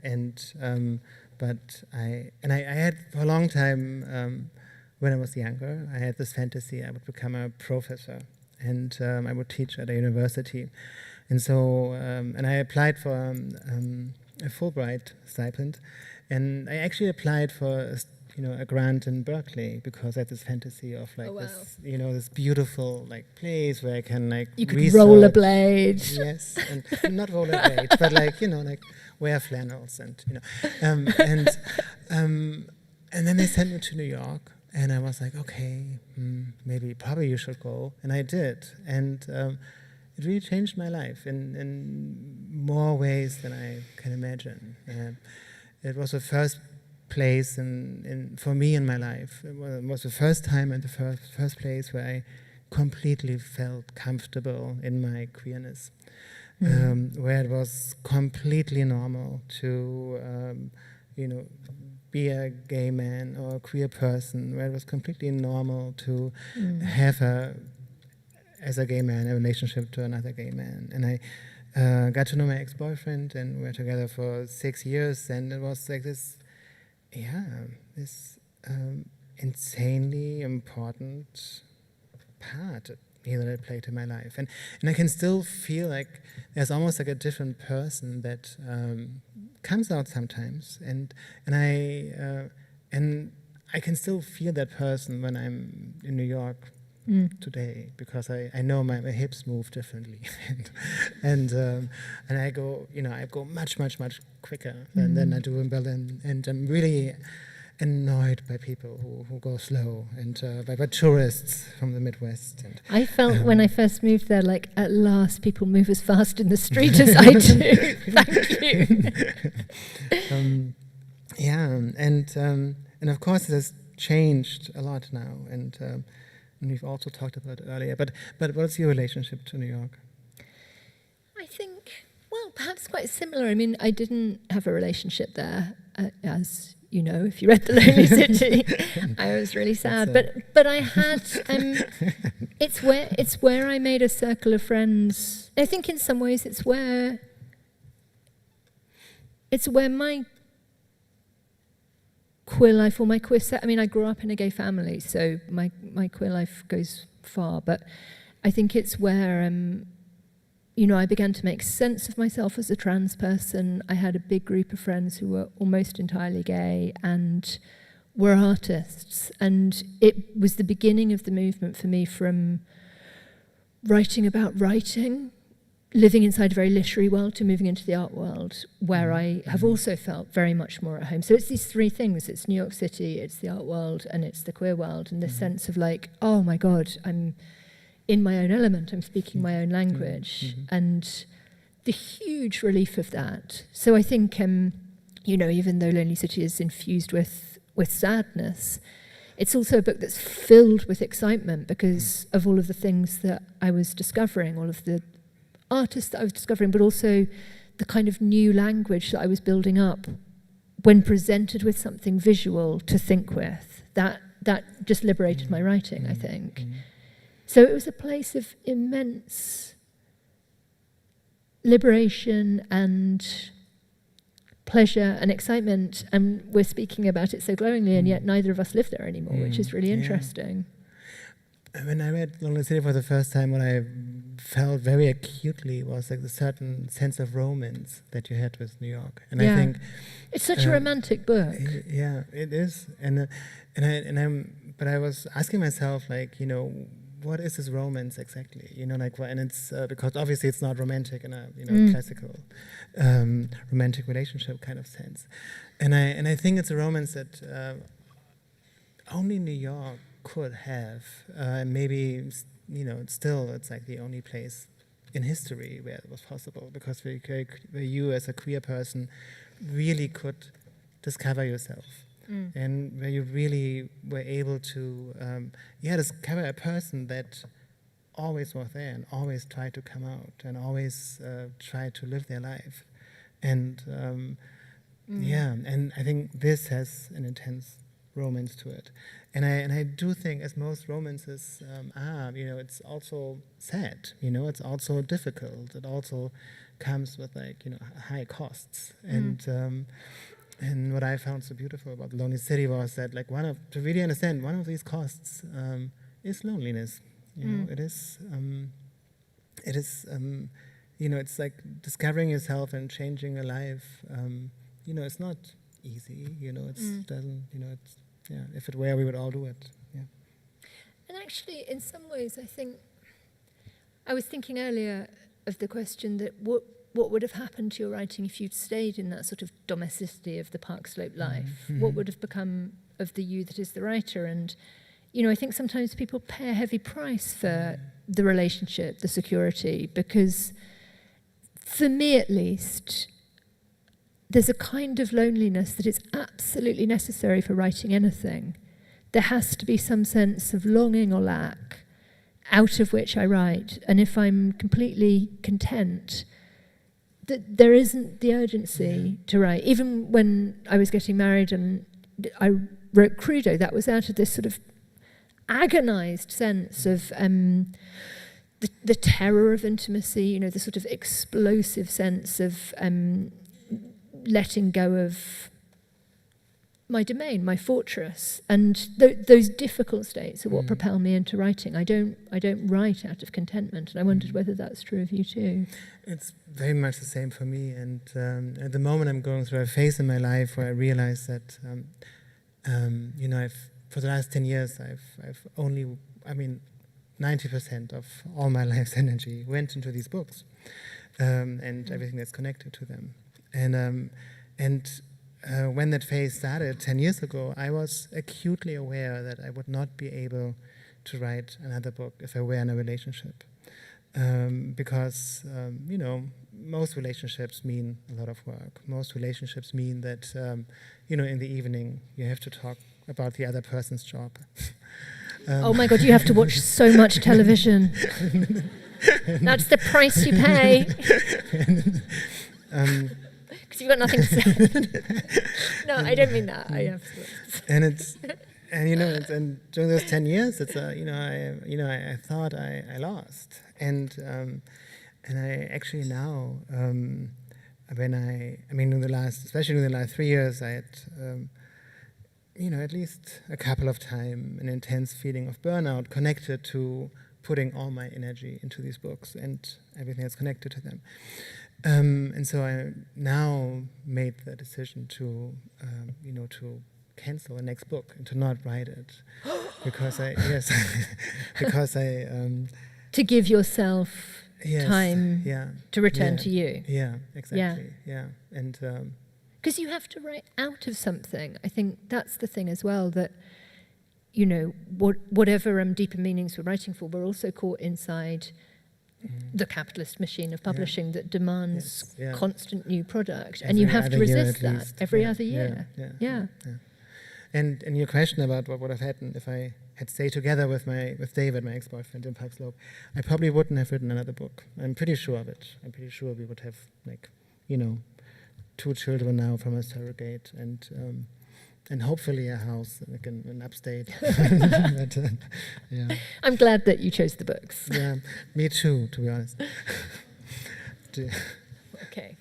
but I had for a long time, when I was younger, I had this fantasy I would become a professor, and I would teach at a university, and so and I applied for a Fulbright stipend, and I actually applied for a grant in Berkeley because I had this fantasy of like this, this beautiful like place where I can like you could research. rollerblade. Yes, and not rollerblade, but like wear flannels and and then they sent me to New York, and I was like, okay, probably you should go, and I did, and really changed my life in more ways than I can imagine. It was the first place for me in my life. It was the first time and the first place where I completely felt comfortable in my queerness, where it was completely normal to, be a gay man or a queer person, where it was completely normal to have as a gay man, a relationship to another gay man. And I got to know my ex-boyfriend, and we were together for 6 years, and it was like this insanely important part that I played in my life. And I can still feel like there's almost like a different person that comes out sometimes, and I can still feel that person when I'm in New York today, because I know my hips move differently, and I go much quicker than I do in Berlin, and I'm really annoyed by people who go slow, and by tourists from the Midwest. And I felt when I first moved there, like at last people move as fast in the street as I do. Thank you. And of course it has changed a lot now, and we've also talked about it earlier. But what's your relationship to New York? I think, well, perhaps quite similar. I mean, I didn't have a relationship there, as you know, if you read The Lonely City. I was really sad, but I had. It's where I made a circle of friends. I think in some ways it's where my queer life, or my queer set. I mean, I grew up in a gay family, so my queer life goes far. But I think it's where I began to make sense of myself as a trans person. I had a big group of friends who were almost entirely gay and were artists. And it was the beginning of the movement for me, from writing about writing, living inside a very literary world, to moving into the art world, where I have also felt very much more at home. So it's these three things. It's New York City, it's the art world, and it's the queer world. And this sense of like, oh my God, I'm in my own element, I'm speaking my own language, and the huge relief of that. So I think, even though Lonely City is infused with sadness, it's also a book that's filled with excitement because of all of the things that I was discovering, all of the artists that I was discovering, but also the kind of new language that I was building up when presented with something visual to think with. That just liberated my writing, I think. So it was a place of immense liberation and pleasure and excitement, and we're speaking about it so glowingly, and yet neither of us live there anymore, which is really interesting. When I read Lonely City for the first time, what I felt very acutely was like the certain sense of romance that you had with New York, and I think it's such a romantic book. Yeah, it is, but I was asking myself, like, what is this romance exactly? And it's because obviously it's not romantic in a classical romantic relationship kind of sense, and I think it's a romance that only New York could have. Maybe still it's like the only place in history where it was possible, because where you as a queer person really could discover yourself. And where you really were able to discover a person that always was there and always tried to come out and always tried to live their life. And and I think this has an intense romance to it. And I do think, as most romances are, it's also sad, it's also difficult. It also comes with high costs. And what I found so beautiful about Lonely City was that, like, to really understand, one of these costs is loneliness. It is, it's like discovering yourself and changing your life. It's not easy. It doesn't. If it were, we would all do it. Yeah. And actually, in some ways, I think I was thinking earlier of the question that what would have happened to your writing if you'd stayed in that sort of domesticity of the Park Slope life? What would have become of the you that is the writer? And I think sometimes people pay a heavy price for the relationship, the security, because for me at least, there's a kind of loneliness that is absolutely necessary for writing anything. There has to be some sense of longing or lack out of which I write. And if I'm completely content, there isn't the urgency to write. Even when I was getting married and I wrote Crudo, that was out of this sort of agonized sense of the terror of intimacy, the sort of explosive sense of letting go of my domain, my fortress, and those difficult states are what propel me into writing. I don't write out of contentment, and I wondered whether that's true of you too. It's very much the same for me, and at the moment I'm going through a phase in my life where I realize that, for the last 10 years, I've only, 90% of all my life's energy went into these books, and everything that's connected to them, and when that phase started 10 years ago, I was acutely aware that I would not be able to write another book if I were in a relationship. Because, most relationships mean a lot of work. Most relationships mean that, in the evening you have to talk about the other person's job. Oh my God, you have to watch so much television. That's the price you pay. Because you've got nothing to say. No, I don't mean that. I absolutely. And during those 10 years, it's I thought I lost, and I actually now, especially in the last 3 years, I had, at least a couple of times an intense feeling of burnout connected to putting all my energy into these books and everything that's connected to them. And so I now made the decision to, to cancel the next book and to not write it, because to give yourself time to return to you. Yeah, exactly. Yeah, and because you have to write out of something. I think that's the thing as well, that whatever deeper meanings we're writing for, we're also caught inside the capitalist machine of publishing that demands constant new product, and you have to resist that every other year. Yeah. And your question about what would have happened if I had stayed together with David, my ex-boyfriend, in Park Slope, I probably wouldn't have written another book. I'm pretty sure of it. I'm pretty sure we would have 2 children now from a surrogate, and hopefully a house in upstate. But, I'm glad that you chose the books. Yeah, me too, to be honest. Okay.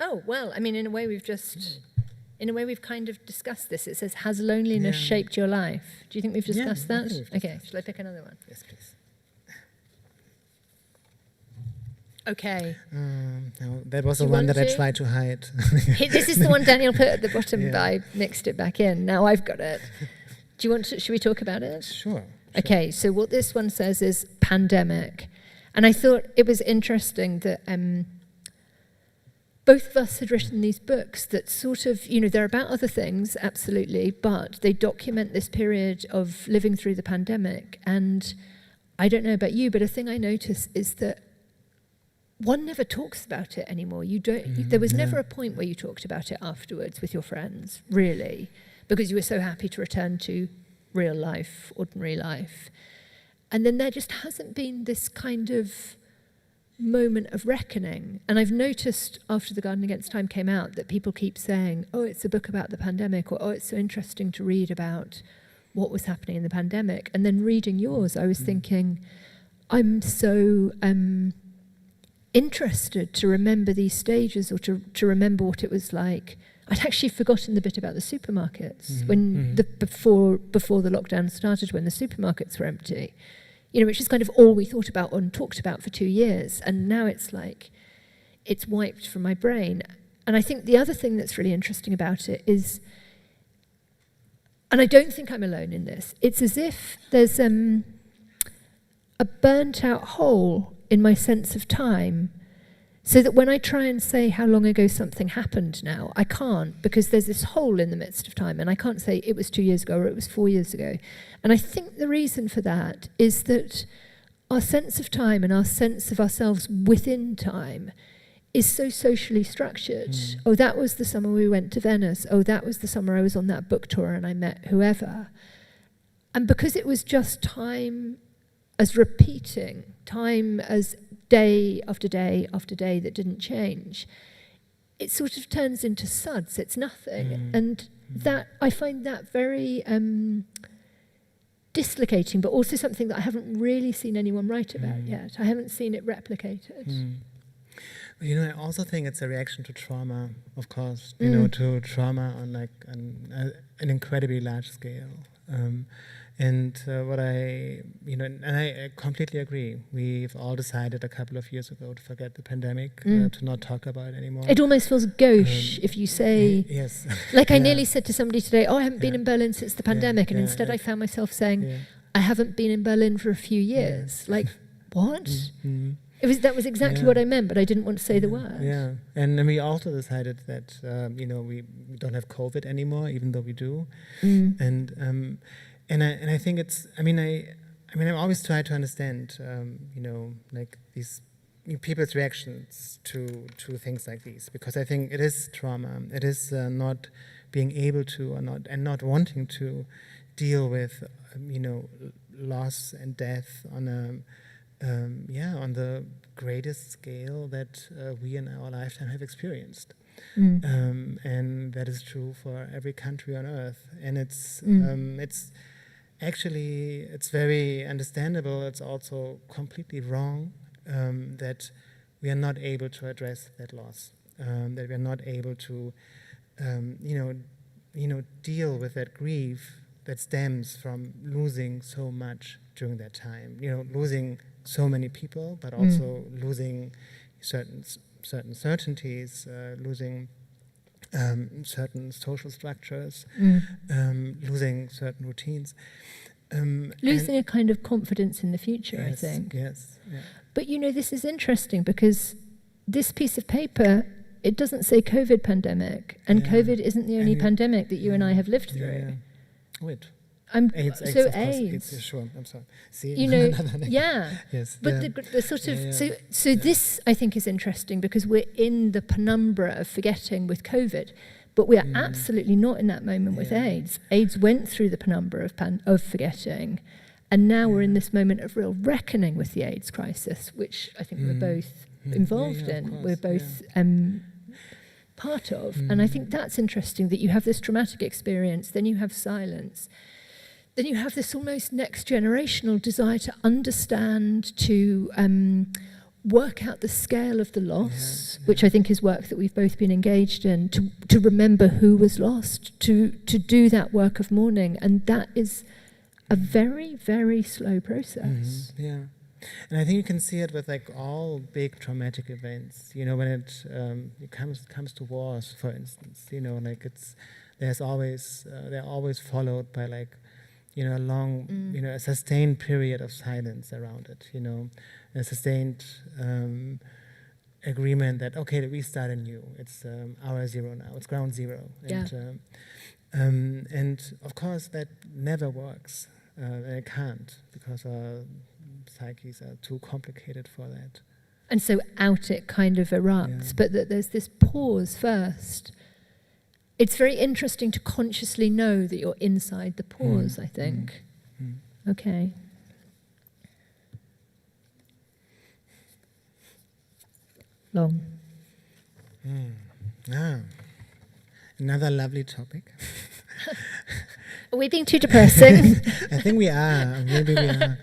Oh, well, in a way we've kind of discussed this. It says, has loneliness shaped your life? Do you think we've discussed that? Okay, shall I pick another one? Yes, please. Okay. No, that was the one that I tried to hide. This is the one Daniel put at the bottom, but I mixed it back in. Now I've got it. Do you want to, should we talk about it? Sure. Okay, so what this one says is pandemic. And I thought it was interesting that both of us had written these books that sort of, they're about other things, absolutely, but they document this period of living through the pandemic. And I don't know about you, but a thing I notice is that one never talks about it anymore. There was never a point where you talked about it afterwards with your friends, really, because you were so happy to return to real life, ordinary life. And then there just hasn't been this kind of moment of reckoning. And I've noticed after The Garden Against Time came out that people keep saying, oh, it's a book about the pandemic, or oh, it's so interesting to read about what was happening in the pandemic. And then reading yours, I was thinking, I'm so interested to remember these stages, or to remember what it was like. I'd actually forgotten the bit about the supermarkets when before the lockdown started, when the supermarkets were empty, which is kind of all we thought about and talked about for 2 years. And now it's like, it's wiped from my brain. And I think the other thing that's really interesting about it is, and I don't think I'm alone in this, it's as if there's a burnt out hole in my sense of time, So that when I try and say how long ago something happened now, I can't, because there's this hole in the midst of time, and I can't say it was 2 years ago or it was 4 years ago. And I think the reason for that is that our sense of time and our sense of ourselves within time is so socially structured. Oh, that was the summer we went to Venice. Oh, that was the summer I was on that book tour and I met whoever. And because it was just time as repeating, time as day after day after day that didn't change, it sort of turns into suds, it's nothing. And that, I find that very dislocating, but also something that I haven't really seen anyone write about yet. I haven't seen it replicated. You know, I also think it's a reaction to trauma, of course. You know, to trauma on like an incredibly large scale. What I, you know, and I completely agree. We've all decided a couple of years ago to forget the pandemic, to not talk about it anymore. It almost feels gauche if you say, yes. like I nearly said to somebody today, oh, I haven't been in Berlin since the pandemic. And yeah, instead yeah. I found myself saying, I haven't been in Berlin for a few years. Like, what? That was exactly what I meant, but I didn't want to say the word. Yeah, and then we also decided that, you know, we don't have COVID anymore, even though we do. And I think it's, I mean, I always try to understand, you know, like these people's reactions to things like these, because I think it is trauma. It is not being able to or not wanting to deal with, you know, loss and death on on the greatest scale that we in our lifetime have experienced. And that is true for every country on earth. And it's actually, it's very understandable. It's also completely wrong that we are not able to address that loss, that we are not able to, deal with that grief that stems from losing so much during that time. You know, losing so many people, but also losing certain certainties, losing certain social structures, losing certain routines. Losing a kind of confidence in the future, yes, I think. Yes. Yeah. But you know, this is interesting because this piece of paper, it doesn't say COVID pandemic, and COVID isn't the only pandemic that you and I have lived through. Yeah. Wait. AIDS, of course, AIDS. Sure, I'm sorry. See, you know, Yes. But the sort of so this I think is interesting because we're in the penumbra of forgetting with COVID, but we are absolutely not in that moment with AIDS. AIDS went through the penumbra of forgetting, and now we're in this moment of real reckoning with the AIDS crisis, which I think we're both involved in. We're both part of, and I think that's interesting that you have this traumatic experience, then you have silence. Then you have this almost next generational desire to understand, to work out the scale of the loss, which I think is work that we've both been engaged in, to remember who was lost, to do that work of mourning. And that is a very, very slow process. Yeah. And I think you can see it with like all big traumatic events, you know, when it comes to wars, for instance, you know, like they're always followed by like, you know, a long, you know, a sustained period of silence around it, you know, a sustained agreement that, okay, we start anew. It's hour zero now. It's ground zero. And of course, that never works. And it can't, because our psyches are too complicated for that. And so out it kind of erupts, but that there's this pause first. It's very interesting to consciously know that you're inside the pause, I think. Okay. Long. Another lovely topic. Are we being too depressing? I think we are. Maybe we are.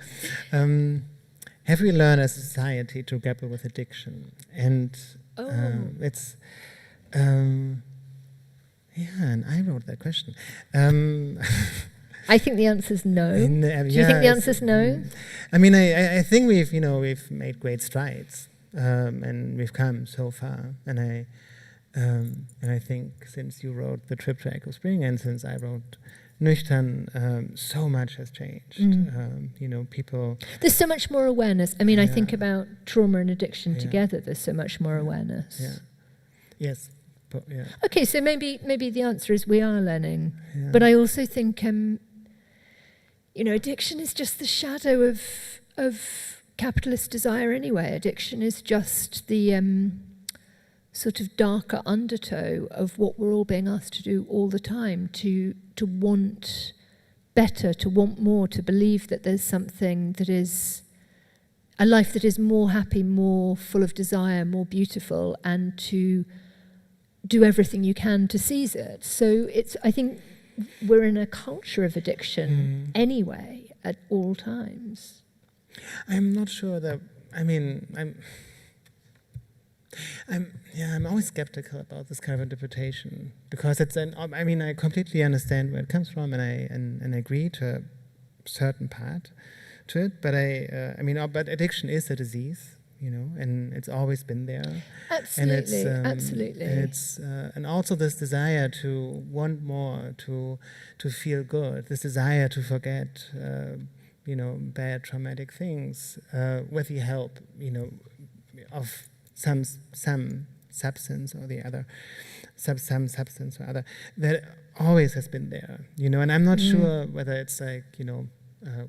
Have we learned as a society to grapple with addiction? And it's... and I wrote that question. I think the answer's no. Do you think the answer's no? I mean, I think we've made great strides, and we've come so far. And I think since you wrote The Trip to Echo Spring, and since I wrote nüchtern, so much has changed. You know, people. There's so much more awareness. I mean, I think Yeah. about trauma and addiction Yeah. together. There's so much more awareness. Yeah. Yes. But, yeah. Okay, so maybe the answer is we are learning. Yeah. But I also think, you know, addiction is just the shadow of capitalist desire anyway. Addiction is just the sort of darker undertow of what we're all being asked to do all the time, to want better, to want more, to believe that there's something that is a life that is more happy, more full of desire, more beautiful, and to do everything you can to seize it. So I think we're in a culture of addiction anyway, at all times. I'm not sure that. I mean, I'm always skeptical about this kind of interpretation, because it's I mean, I completely understand where it comes from, and I agree to a certain part to it. But I mean, but addiction is a disease, you know, and it's always been there. Absolutely, absolutely. And it's and also this desire to want more, to feel good, this desire to forget, you know, bad traumatic things with the help, you know, of some substance or the other, some substance or other, that always has been there, you know. And I'm not sure whether it's like, you know,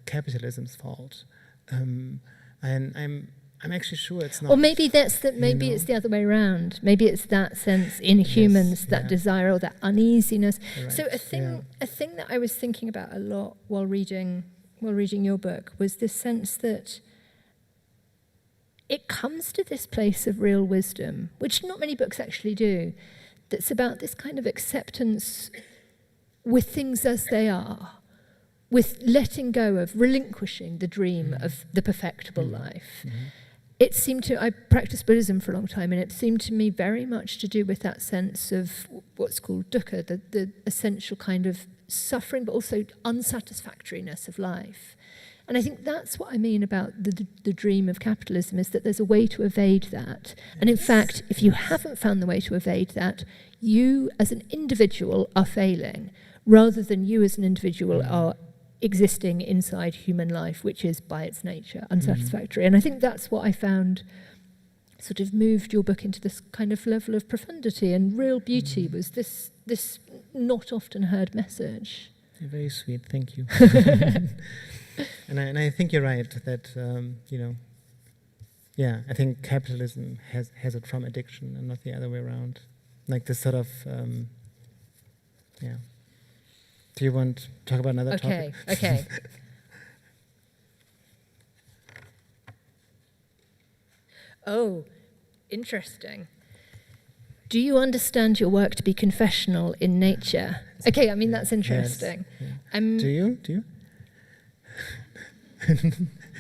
capitalism's fault, and I'm actually sure it's not. Or maybe it's the other way around. Maybe it's that sense in humans, that desire or that uneasiness. Right, So a thing that I was thinking about a lot while reading your book was this sense that it comes to this place of real wisdom, which not many books actually do, that's about this kind of acceptance with things as they are, with letting go of, relinquishing the dream of the perfectible life. It seemed to, I practiced Buddhism for a long time, and it seemed to me very much to do with that sense of what's called dukkha, the essential kind of suffering, but also unsatisfactoriness of life. And I think that's what I mean about the dream of capitalism, is that there's a way to evade that. And in fact, if you haven't found the way to evade that, you as an individual are failing, rather than you as an individual are existing inside human life, which is by its nature unsatisfactory. And I think that's what I found sort of moved your book into this kind of level of profundity and real beauty, was this not often heard message. You're very sweet, thank you. And I think you're right that, you know, yeah, I think capitalism has it from addiction and not the other way around. Like this sort of, yeah. Do you want to talk about another topic? Okay. Oh, interesting. Do you understand your work to be confessional in nature? Okay, I mean, that's interesting. Yes. Yeah. Do you?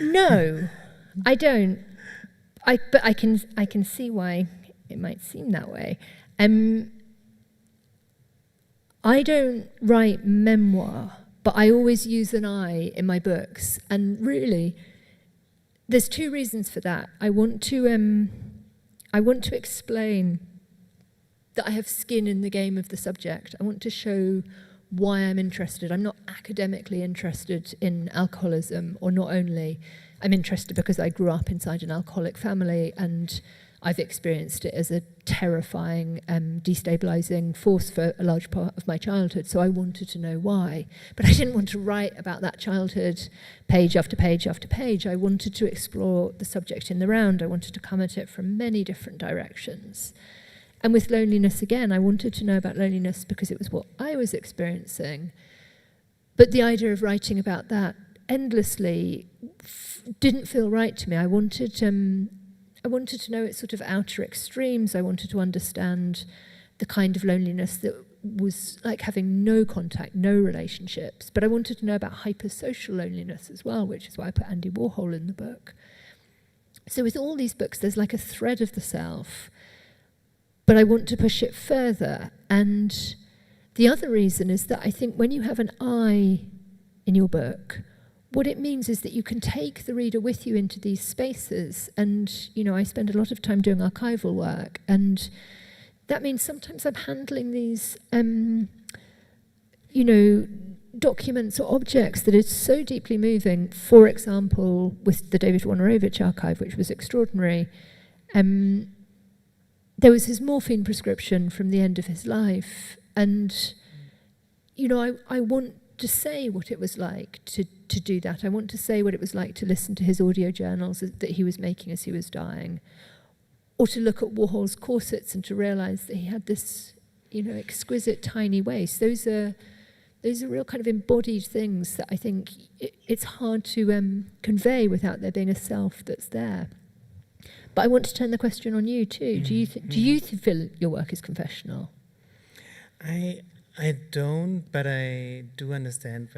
No, I don't. But I can see why it might seem that way. I don't write memoir, but I always use an I in my books, and really, there's two reasons for that. I want to explain that I have skin in the game of the subject. I want to show why I'm interested. I'm not academically interested in alcoholism, or not only. I'm interested because I grew up inside an alcoholic family, and I've experienced it as a terrifying, destabilizing force for a large part of my childhood. So I wanted to know why. But I didn't want to write about that childhood page after page after page. I wanted to explore the subject in the round. I wanted to come at it from many different directions. And with loneliness, again, I wanted to know about loneliness because it was what I was experiencing. But the idea of writing about that endlessly didn't feel right to me. I wanted to know its sort of outer extremes. I wanted to understand the kind of loneliness that was like having no contact, no relationships. But I wanted to know about hypersocial loneliness as well, which is why I put Andy Warhol in the book. So with all these books, there's like a thread of the self, but I want to push it further. And the other reason is that I think when you have an I in your book, what it means is that you can take the reader with you into these spaces. And, you know, I spend a lot of time doing archival work, and that means sometimes I'm handling these, you know, documents or objects that is so deeply moving. For example, with the David Wojnarowicz archive, which was extraordinary, there was his morphine prescription from the end of his life. And, you know, I want to say what it was like to do that. I want to say what it was like to listen to his audio journals that he was making as he was dying, or to look at Warhol's corsets and to realize that he had this, you know, exquisite tiny waist. Those are real kind of embodied things that I think it's hard to convey without there being a self that's there. But I want to turn the question on you too. Do you feel your work is confessional? I don't, but I do understand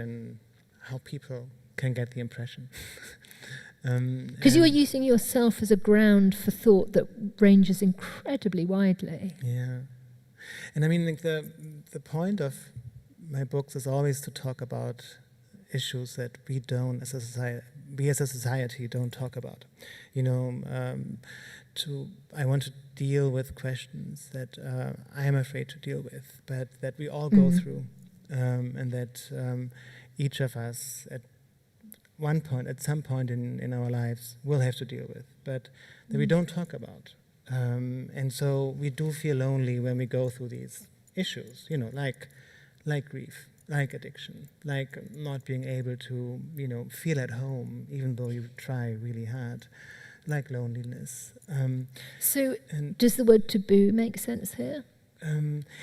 how people can get the impression. Because you are using yourself as a ground for thought that ranges incredibly widely. Yeah. And I mean, like the point of my books is always to talk about issues that we don't, as a society, don't talk about. You know, I want to deal with questions that I am afraid to deal with, but that we all go through, and that each of us at some point in our lives will have to deal with, but that we don't talk about. And so we do feel lonely when we go through these issues, you know, like grief, like addiction, like not being able to, you know, feel at home even though you try really hard, like loneliness. So does the word taboo make sense here?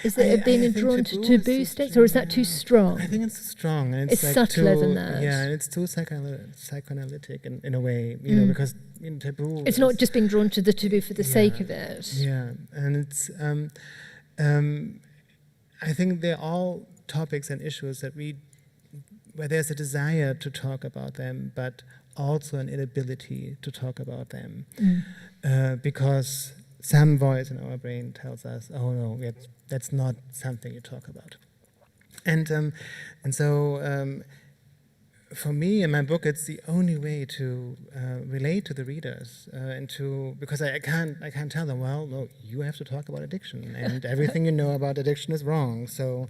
Is it being drawn to taboo states, or is that too strong? I think it's strong. And it's like subtler than that. Yeah, and it's too psychoanalytic in a way, you know, because taboo... It's not just being drawn to the taboo for the sake of it. Yeah, and it's... I think they're all topics and issues where there's a desire to talk about them, but also an inability to talk about them, because some voice in our brain tells us, "Oh no, that's not something you talk about." And so for me in my book, it's the only way to relate to the readers, because I can't tell them, well, no, you have to talk about addiction, and everything you know about addiction is wrong. So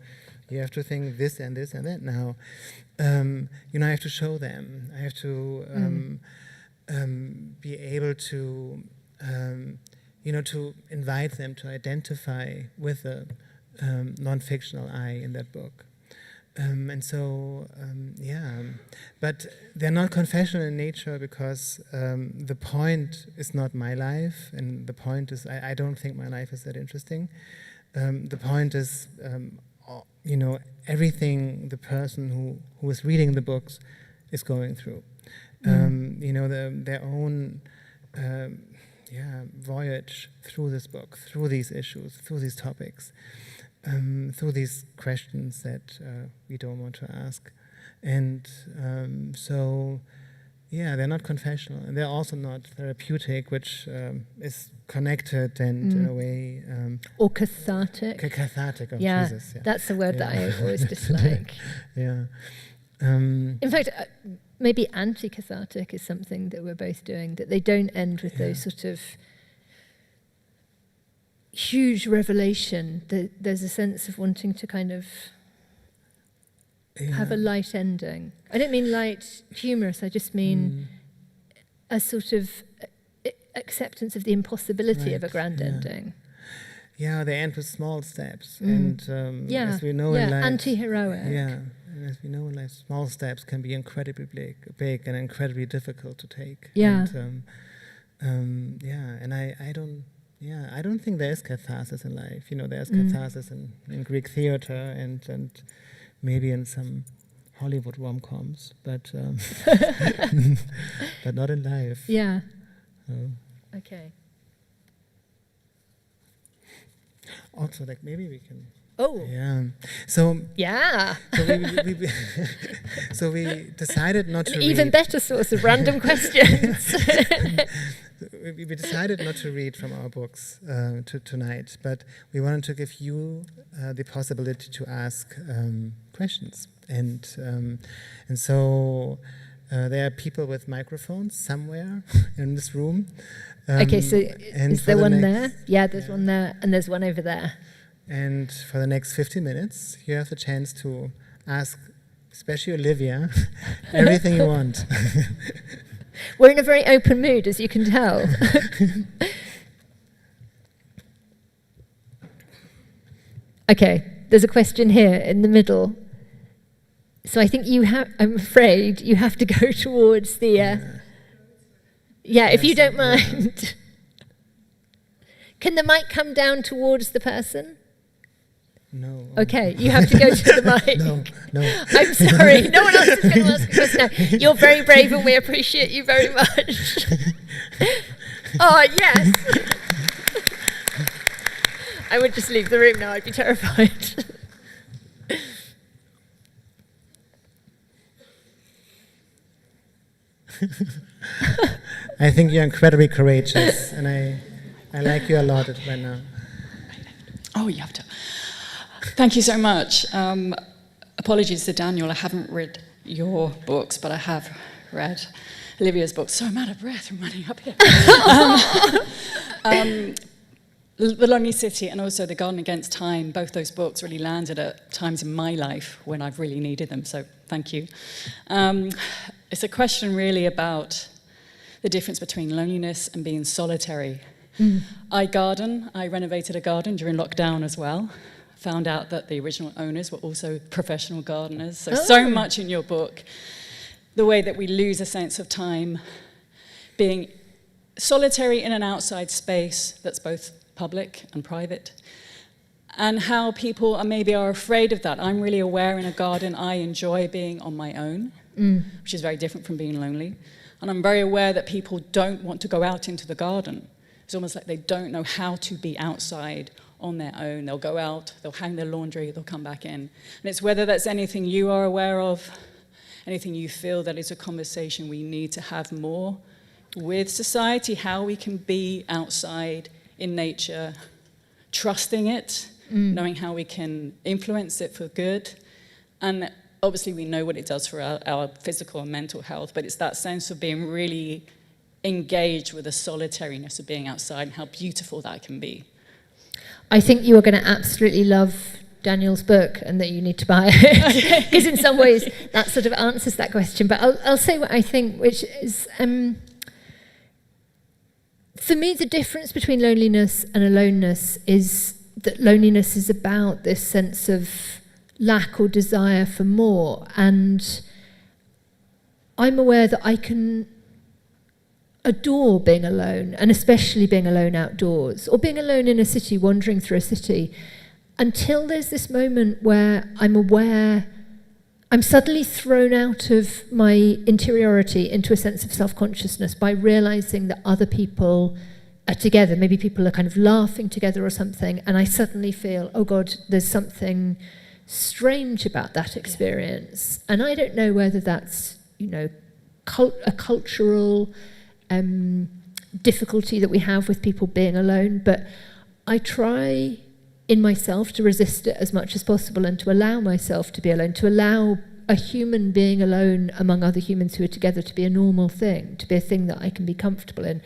you have to think this and this and that now. You know, I have to show them. I have to be able to, you know, to invite them to identify with the non-fictional I in that book. And so, but they're not confessional in nature because the point is not my life, and the point is I don't think my life is that interesting. The point is, you know, everything the person who is reading the books is going through. You know, their own voyage through this book, through these issues, through these topics. Through these questions that we don't want to ask. And so, yeah, they're not confessional, and they're also not therapeutic, which is connected and in a way... or cathartic. Cathartic, oh yeah, Jesus. Yeah, that's the word that I always dislike. Yeah. In fact, maybe anti-cathartic is something that we're both doing, that they don't end with those sort of huge revelation. There's a sense of wanting to kind of have a light ending. I don't mean light humorous, I just mean a sort of acceptance of the impossibility of a grand ending. Yeah, they end with small steps. And as we know in life... anti-heroic. Yeah, and as we know in life, small steps can be incredibly big and incredibly difficult to take. Yeah. And, and I don't... Yeah, I don't think there is catharsis in life. You know, there's catharsis in Greek theater and maybe in some Hollywood rom-coms, but but not in life. Yeah. Okay. Also, like maybe we can. Oh. Yeah. So. Yeah. So we decided not to. An even better source of random questions. We decided not to read from our books tonight, but we wanted to give you the possibility to ask questions, and so there are people with microphones somewhere in this room. Okay, so is there one there? Yeah, there's one there, and there's one over there. And for the next 50 minutes, you have the chance to ask especially Olivia, everything you want. We're in a very open mood, as you can tell. Okay, there's a question here in the middle. So I think I'm afraid you have to go towards the... yeah, if you don't mind. Can the mic come down towards the person? No. Okay, you have to go to the mic. No. I'm sorry, no one else is going to ask a question now. You're very brave and we appreciate you very much. Oh, yes. I would just leave the room now, I'd be terrified. I think you're incredibly courageous, and I like you a lot right now. Oh, you have to. Thank you so much. Apologies to Daniel, I haven't read your books, but I have read Olivia's books, so I'm out of breath from running up here. The Lonely City and also The Garden Against Time, both those books really landed at times in my life when I've really needed them, so thank you. It's a question really about the difference between loneliness and being solitary. I garden. I renovated a garden during lockdown as well. Found out that the original owners were also professional gardeners. So much in your book, the way that we lose a sense of time, being solitary in an outside space that's both public and private, and how people are afraid of that. I'm really aware in a garden I enjoy being on my own, which is very different from being lonely. And I'm very aware that people don't want to go out into the garden. It's almost like they don't know how to be outside on their own. They'll go out, they'll hang their laundry, they'll come back in. And it's whether that's anything you are aware of, anything you feel that is a conversation we need to have more with society, how we can be outside in nature, trusting it, knowing how we can influence it for good. And obviously we know what it does for our physical and mental health, but it's that sense of being really engaged with the solitariness of being outside and how beautiful that can be. I think you are going to absolutely love Daniel's book and that you need to buy it. Because in some ways that sort of answers that question. But I'll say what I think, which is, for me, the difference between loneliness and aloneness is that loneliness is about this sense of lack or desire for more. And I'm aware that I can adore being alone, and especially being alone outdoors, or being alone in a city, wandering through a city, until there's this moment where I'm aware I'm suddenly thrown out of my interiority into a sense of self-consciousness by realizing that other people are together. Maybe people are kind of laughing together or something, and I suddenly feel, oh God, there's something strange about that experience. And I don't know whether that's, a cultural difficulty that we have with people being alone, but I try in myself to resist it as much as possible and to allow myself to be alone, to allow a human being alone among other humans who are together to be a normal thing, to be a thing that I can be comfortable in.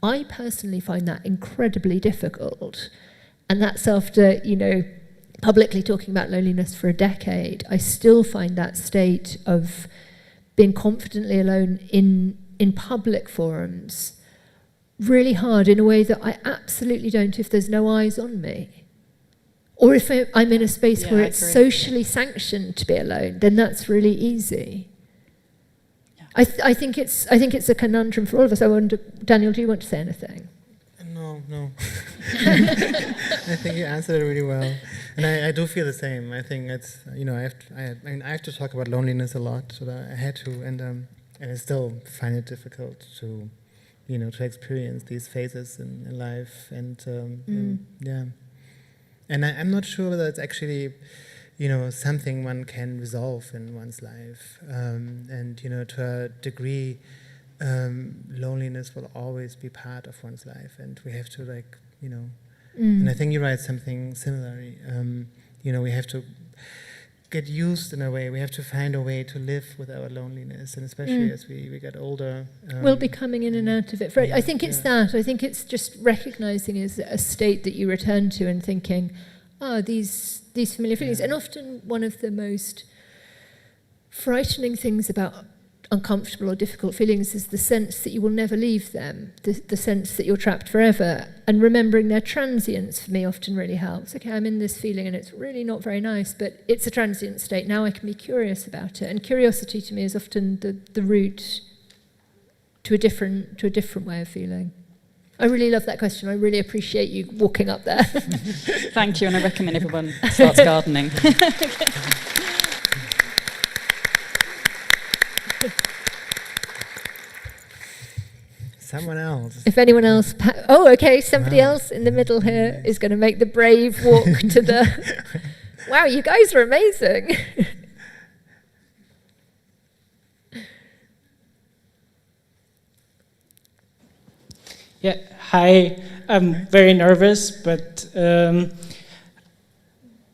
I personally find that incredibly difficult, and that's after, publicly talking about loneliness for a decade. I still find that state of being confidently alone in public forums really hard, in a way that I absolutely don't if there's no eyes on me. Or if I'm in a space where it's socially sanctioned to be alone, then that's really easy. Yeah. I think it's a conundrum for all of us. I wonder, Daniel, do you want to say anything? No. I think you answered it really well, and I do feel the same. I think it's I have to talk about loneliness a lot, so that I had to, and I still find it difficult to, to experience these phases in life, and yeah. And I'm not sure whether it's actually, something one can resolve in one's life. And, to a degree, loneliness will always be part of one's life. And we have to, and I think you write something similar. We have to get used in a way. We have to find a way to live with our loneliness. And especially as we get older. We'll be coming in and out of it. I think it's that. I think it's just recognizing as a state that you return to and thinking, these familiar feelings. And often one of the most frightening things about uncomfortable or difficult feelings is the sense that you will never leave them, the sense that you're trapped forever. And remembering their transience for me often really helps. Okay, I'm in this feeling and it's really not very nice, but it's a transient state. Now I can be curious about it. And curiosity to me is often the route to a different way of feeling. I really love that question. I really appreciate you walking up there. Thank you, and I recommend everyone starts gardening. Someone else. If anyone else... okay, somebody else in the middle here is going to make the brave walk to the... Wow, you guys are amazing. Yeah, hi. I'm very nervous, but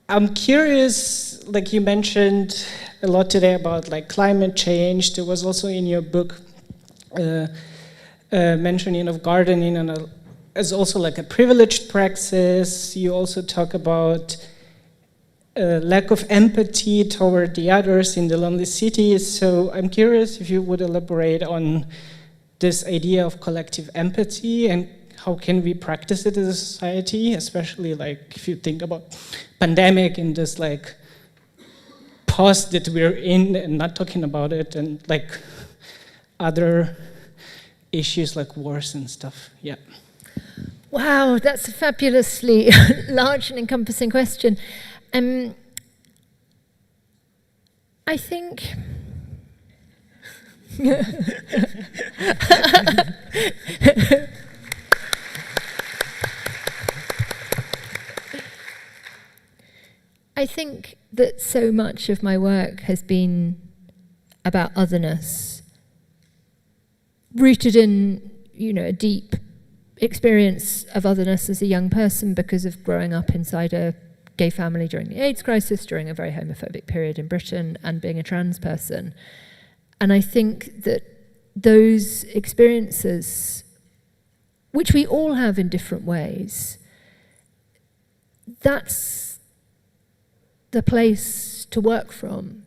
I'm curious, like you mentioned a lot today about like climate change. There was also in your book mentioning of gardening and as also like a privileged praxis. You also talk about lack of empathy toward the others in the lonely cities. So I'm curious if you would elaborate on this idea of collective empathy and how can we practice it as a society, especially like if you think about pandemic and this like pause that we're in and not talking about it, and like other issues like wars and stuff. Yeah. Wow, that's a fabulously large and encompassing question. I think... I think that so much of my work has been about otherness, rooted in, a deep experience of otherness as a young person because of growing up inside a gay family during the AIDS crisis, during a very homophobic period in Britain, and being a trans person. And I think that those experiences, which we all have in different ways, that's the place to work from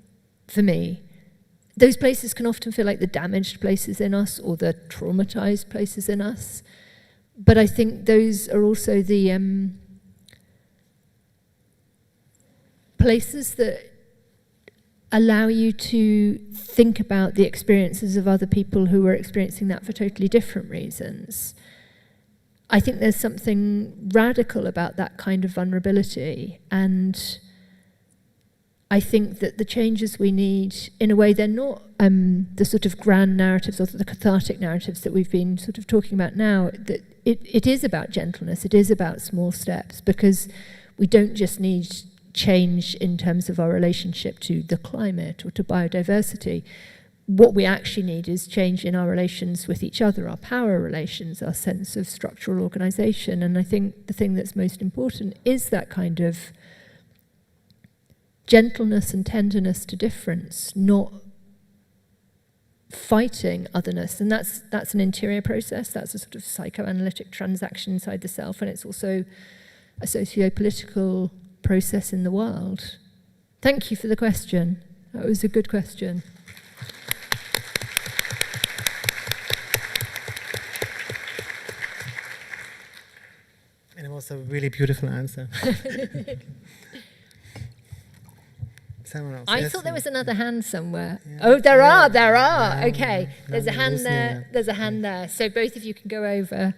for me. Those places can often feel like the damaged places in us or the traumatized places in us. But I think those are also the places that allow you to think about the experiences of other people who are experiencing that for totally different reasons. I think there's something radical about that kind of vulnerability, and I think that the changes we need, in a way, they're not the sort of grand narratives or the cathartic narratives that we've been sort of talking about now. That it is about gentleness, it is about small steps, because we don't just need change in terms of our relationship to the climate or to biodiversity. What we actually need is change in our relations with each other, our power relations, our sense of structural organisation. And I think the thing that's most important is that kind of gentleness and tenderness to difference, not fighting otherness. And that's an interior process, that's a sort of psychoanalytic transaction inside the self, and it's also a socio-political process in the world. Thank you for the question. That was a good question. And it was a really beautiful answer. Someone else. I Yes, thought there was another hand somewhere. Yeah. Oh, there are. Yeah. Okay, there's a No, hand listening, there. yeah. There's a hand there. So both of you can go over.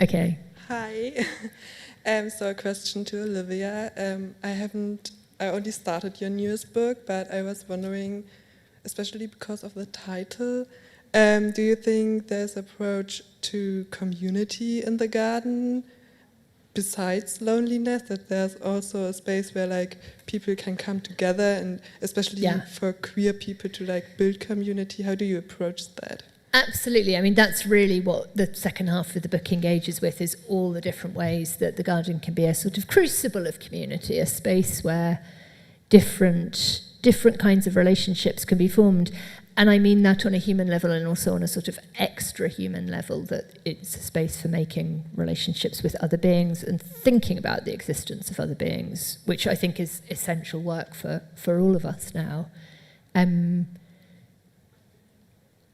Okay. Hi. So a question to Olivia. I only started your newest book, but I was wondering, especially because of the title, do you think there's approach to community in the garden besides loneliness, that there's also a space where like people can come together, and especially for queer people to like build community? How do you approach that? Absolutely. I mean, that's really what the second half of the book engages with, is all the different ways that the garden can be a sort of crucible of community, a space where different kinds of relationships can be formed. And I mean that on a human level and also on a sort of extra human level, that it's a space for making relationships with other beings and thinking about the existence of other beings, which I think is essential work for all of us now. And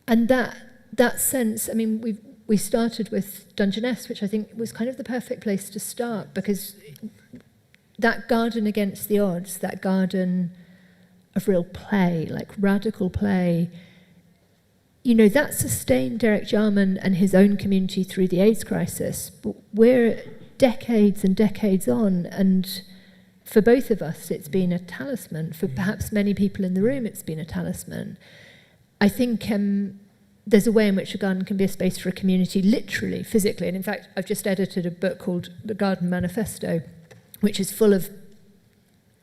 that sense, I mean, we started with Dungeness, which I think was kind of the perfect place to start, because that garden against the odds, that garden of real play, like radical play, you know, that sustained Derek Jarman and his own community through the AIDS crisis. But we're decades and decades on, and for both of us, it's been a talisman. For perhaps many people in the room, it's been a talisman. I think there's a way in which a garden can be a space for a community, literally, physically. And in fact, I've just edited a book called The Garden Manifesto, which is full of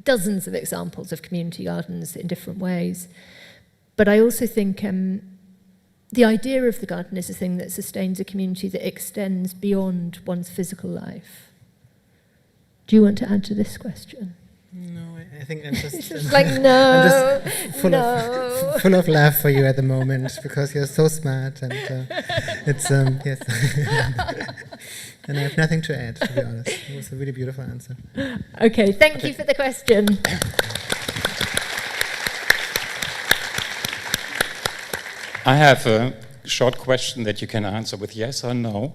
dozens of examples of community gardens in different ways. But I also think the idea of the garden is a thing that sustains a community that extends beyond one's physical life. Do you want to add to this question? No, I think I'm just... It's just like, no, I'm just full of love for you at the moment, because you're so smart, and it's, yes. And I have nothing to add, to be honest. It was a really beautiful answer. Okay, thank you for the question. I have a short question that you can answer with yes or no.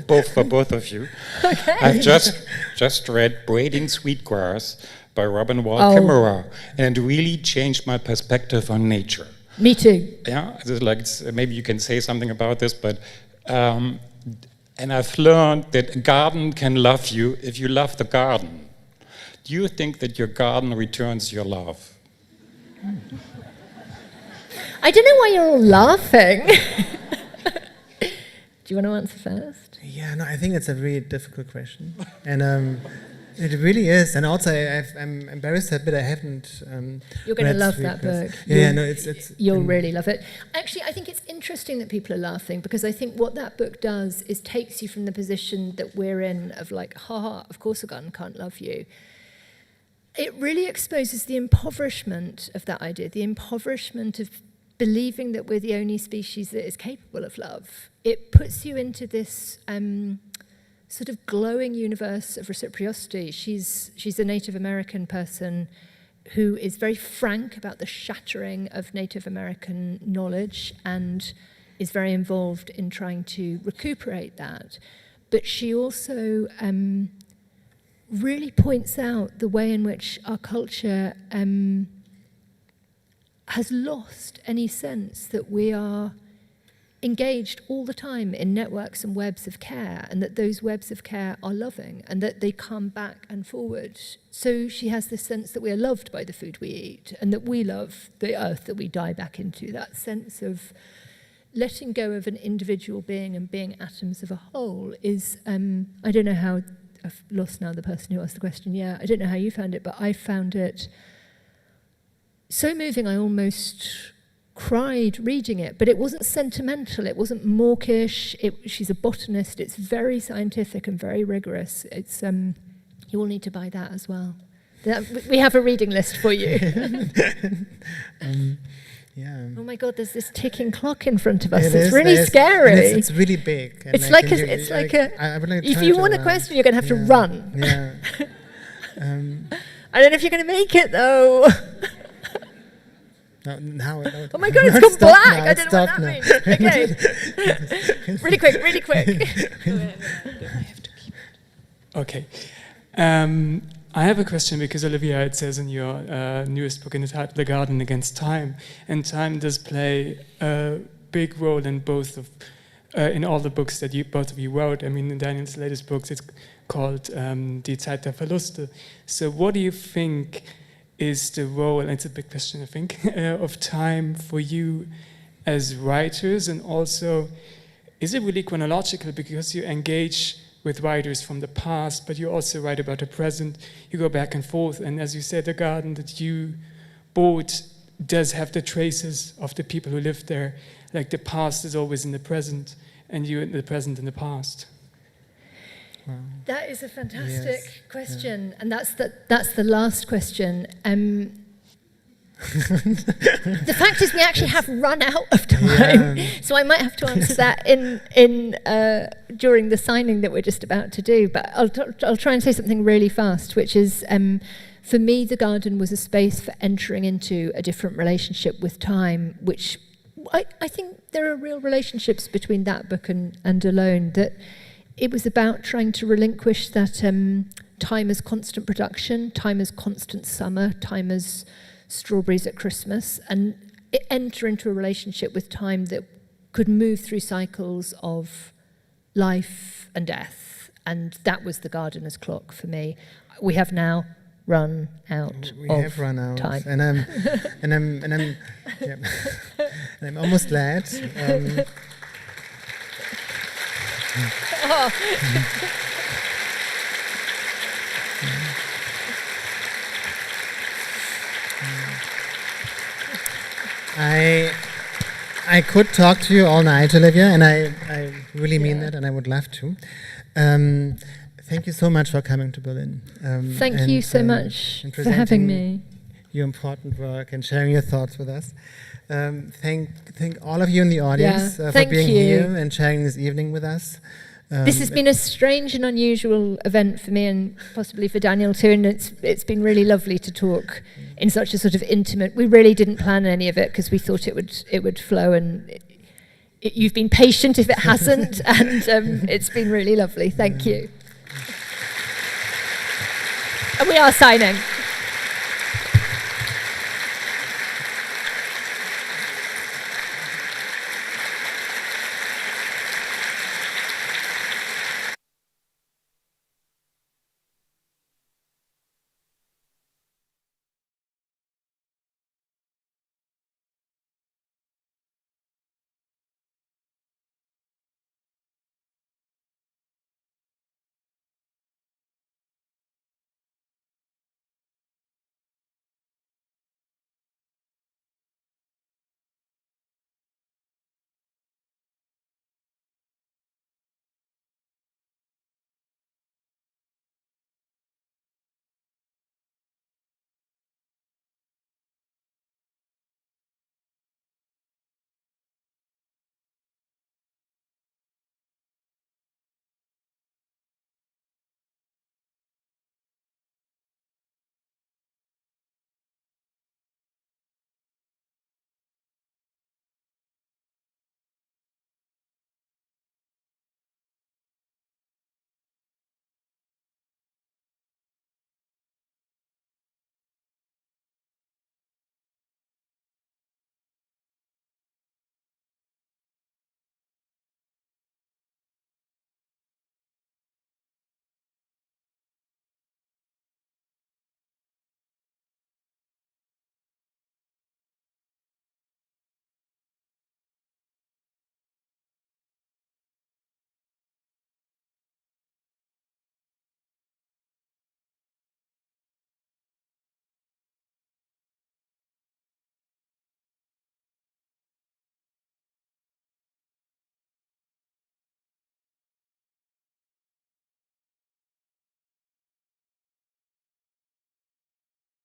Both for both of you. Okay. I've just read Braiding Sweetgrass by Robin Wall Kimmerer, and it really changed my perspective on nature. Me too. Yeah, maybe you can say something about this, but and I've learned that a garden can love you if you love the garden. Do you think that your garden returns your love? I don't know why you're all laughing. Do you want to answer first? Yeah, no, I think it's a really difficult question. And it really is. And also, I'm embarrassed a bit, I haven't You're going to love that book. Yeah, no, it's You'll really love it. Actually, I think it's interesting that people are laughing, because I think what that book does is takes you from the position that we're in of like, haha, of course a garden can't love you. It really exposes the impoverishment of that idea, the impoverishment of believing that we're the only species that is capable of love. It puts you into this sort of glowing universe of reciprocity. She's a Native American person who is very frank about the shattering of Native American knowledge and is very involved in trying to recuperate that. But she also really points out the way in which our culture has lost any sense that we are engaged all the time in networks and webs of care, and that those webs of care are loving and that they come back and forward. So she has this sense that we are loved by the food we eat and that we love the earth that we die back into. That sense of letting go of an individual being and being atoms of a whole is, I don't know how, I've lost now the person who asked the question, I don't know how you found it, but I found it so moving I almost cried reading it, but it wasn't sentimental, it wasn't mawkish, she's a botanist, it's very scientific and very rigorous. It's you all need to buy that as well. We have a reading list for you. Oh my God, there's this ticking clock in front of us. It's really scary. It's really big. And it's like if you want a question, you're going to have to run. Yeah. I don't know if you're going to make it though. No, oh my God, it's gone black. I don't know what that means. Okay. Really quick. Okay. I have a question because, Olivia, it says in your newest book in the title, The Garden Against Time, and time does play a big role in in all the books that both of you wrote. I mean, in Daniel's latest books, it's called Die Zeit der Verluste. So what do you think is the role, and it's a big question, I think, of time for you as writers, and also, is it really chronological because you engage with writers from the past, but you also write about the present, you go back and forth, and as you said, the garden that you bought does have the traces of the people who lived there, like the past is always in the present, and you in the present in the past. That is a fantastic question, and that's the last question. The fact is, we actually have run out of time, so I might have to answer that in during the signing that we're just about to do. But I'll try and say something really fast, which is, for me, the garden was a space for entering into a different relationship with time, which I think there are real relationships between that book and Alone, that it was about trying to relinquish that time as constant production, time as constant summer, time as strawberries at Christmas, and enter into a relationship with time that could move through cycles of life and death. And that was the gardener's clock for me. We have now run out we of have run out time. and I'm yeah. And I'm almost glad. I could talk to you all night, Olivia, and I really mean that, and I would love to. Thank you so much for coming to Berlin. Thank you so much for having me. Your important work and sharing your thoughts with us. Thank all of you in the audience for being here and sharing this evening with us. This has been a strange and unusual event for me, and possibly for Daniel too, and it's been really lovely to talk in such a sort of intimate. We really didn't plan any of it because we thought it would flow, and you've been patient if it hasn't, and it's been really lovely. Thank you. And we are signing.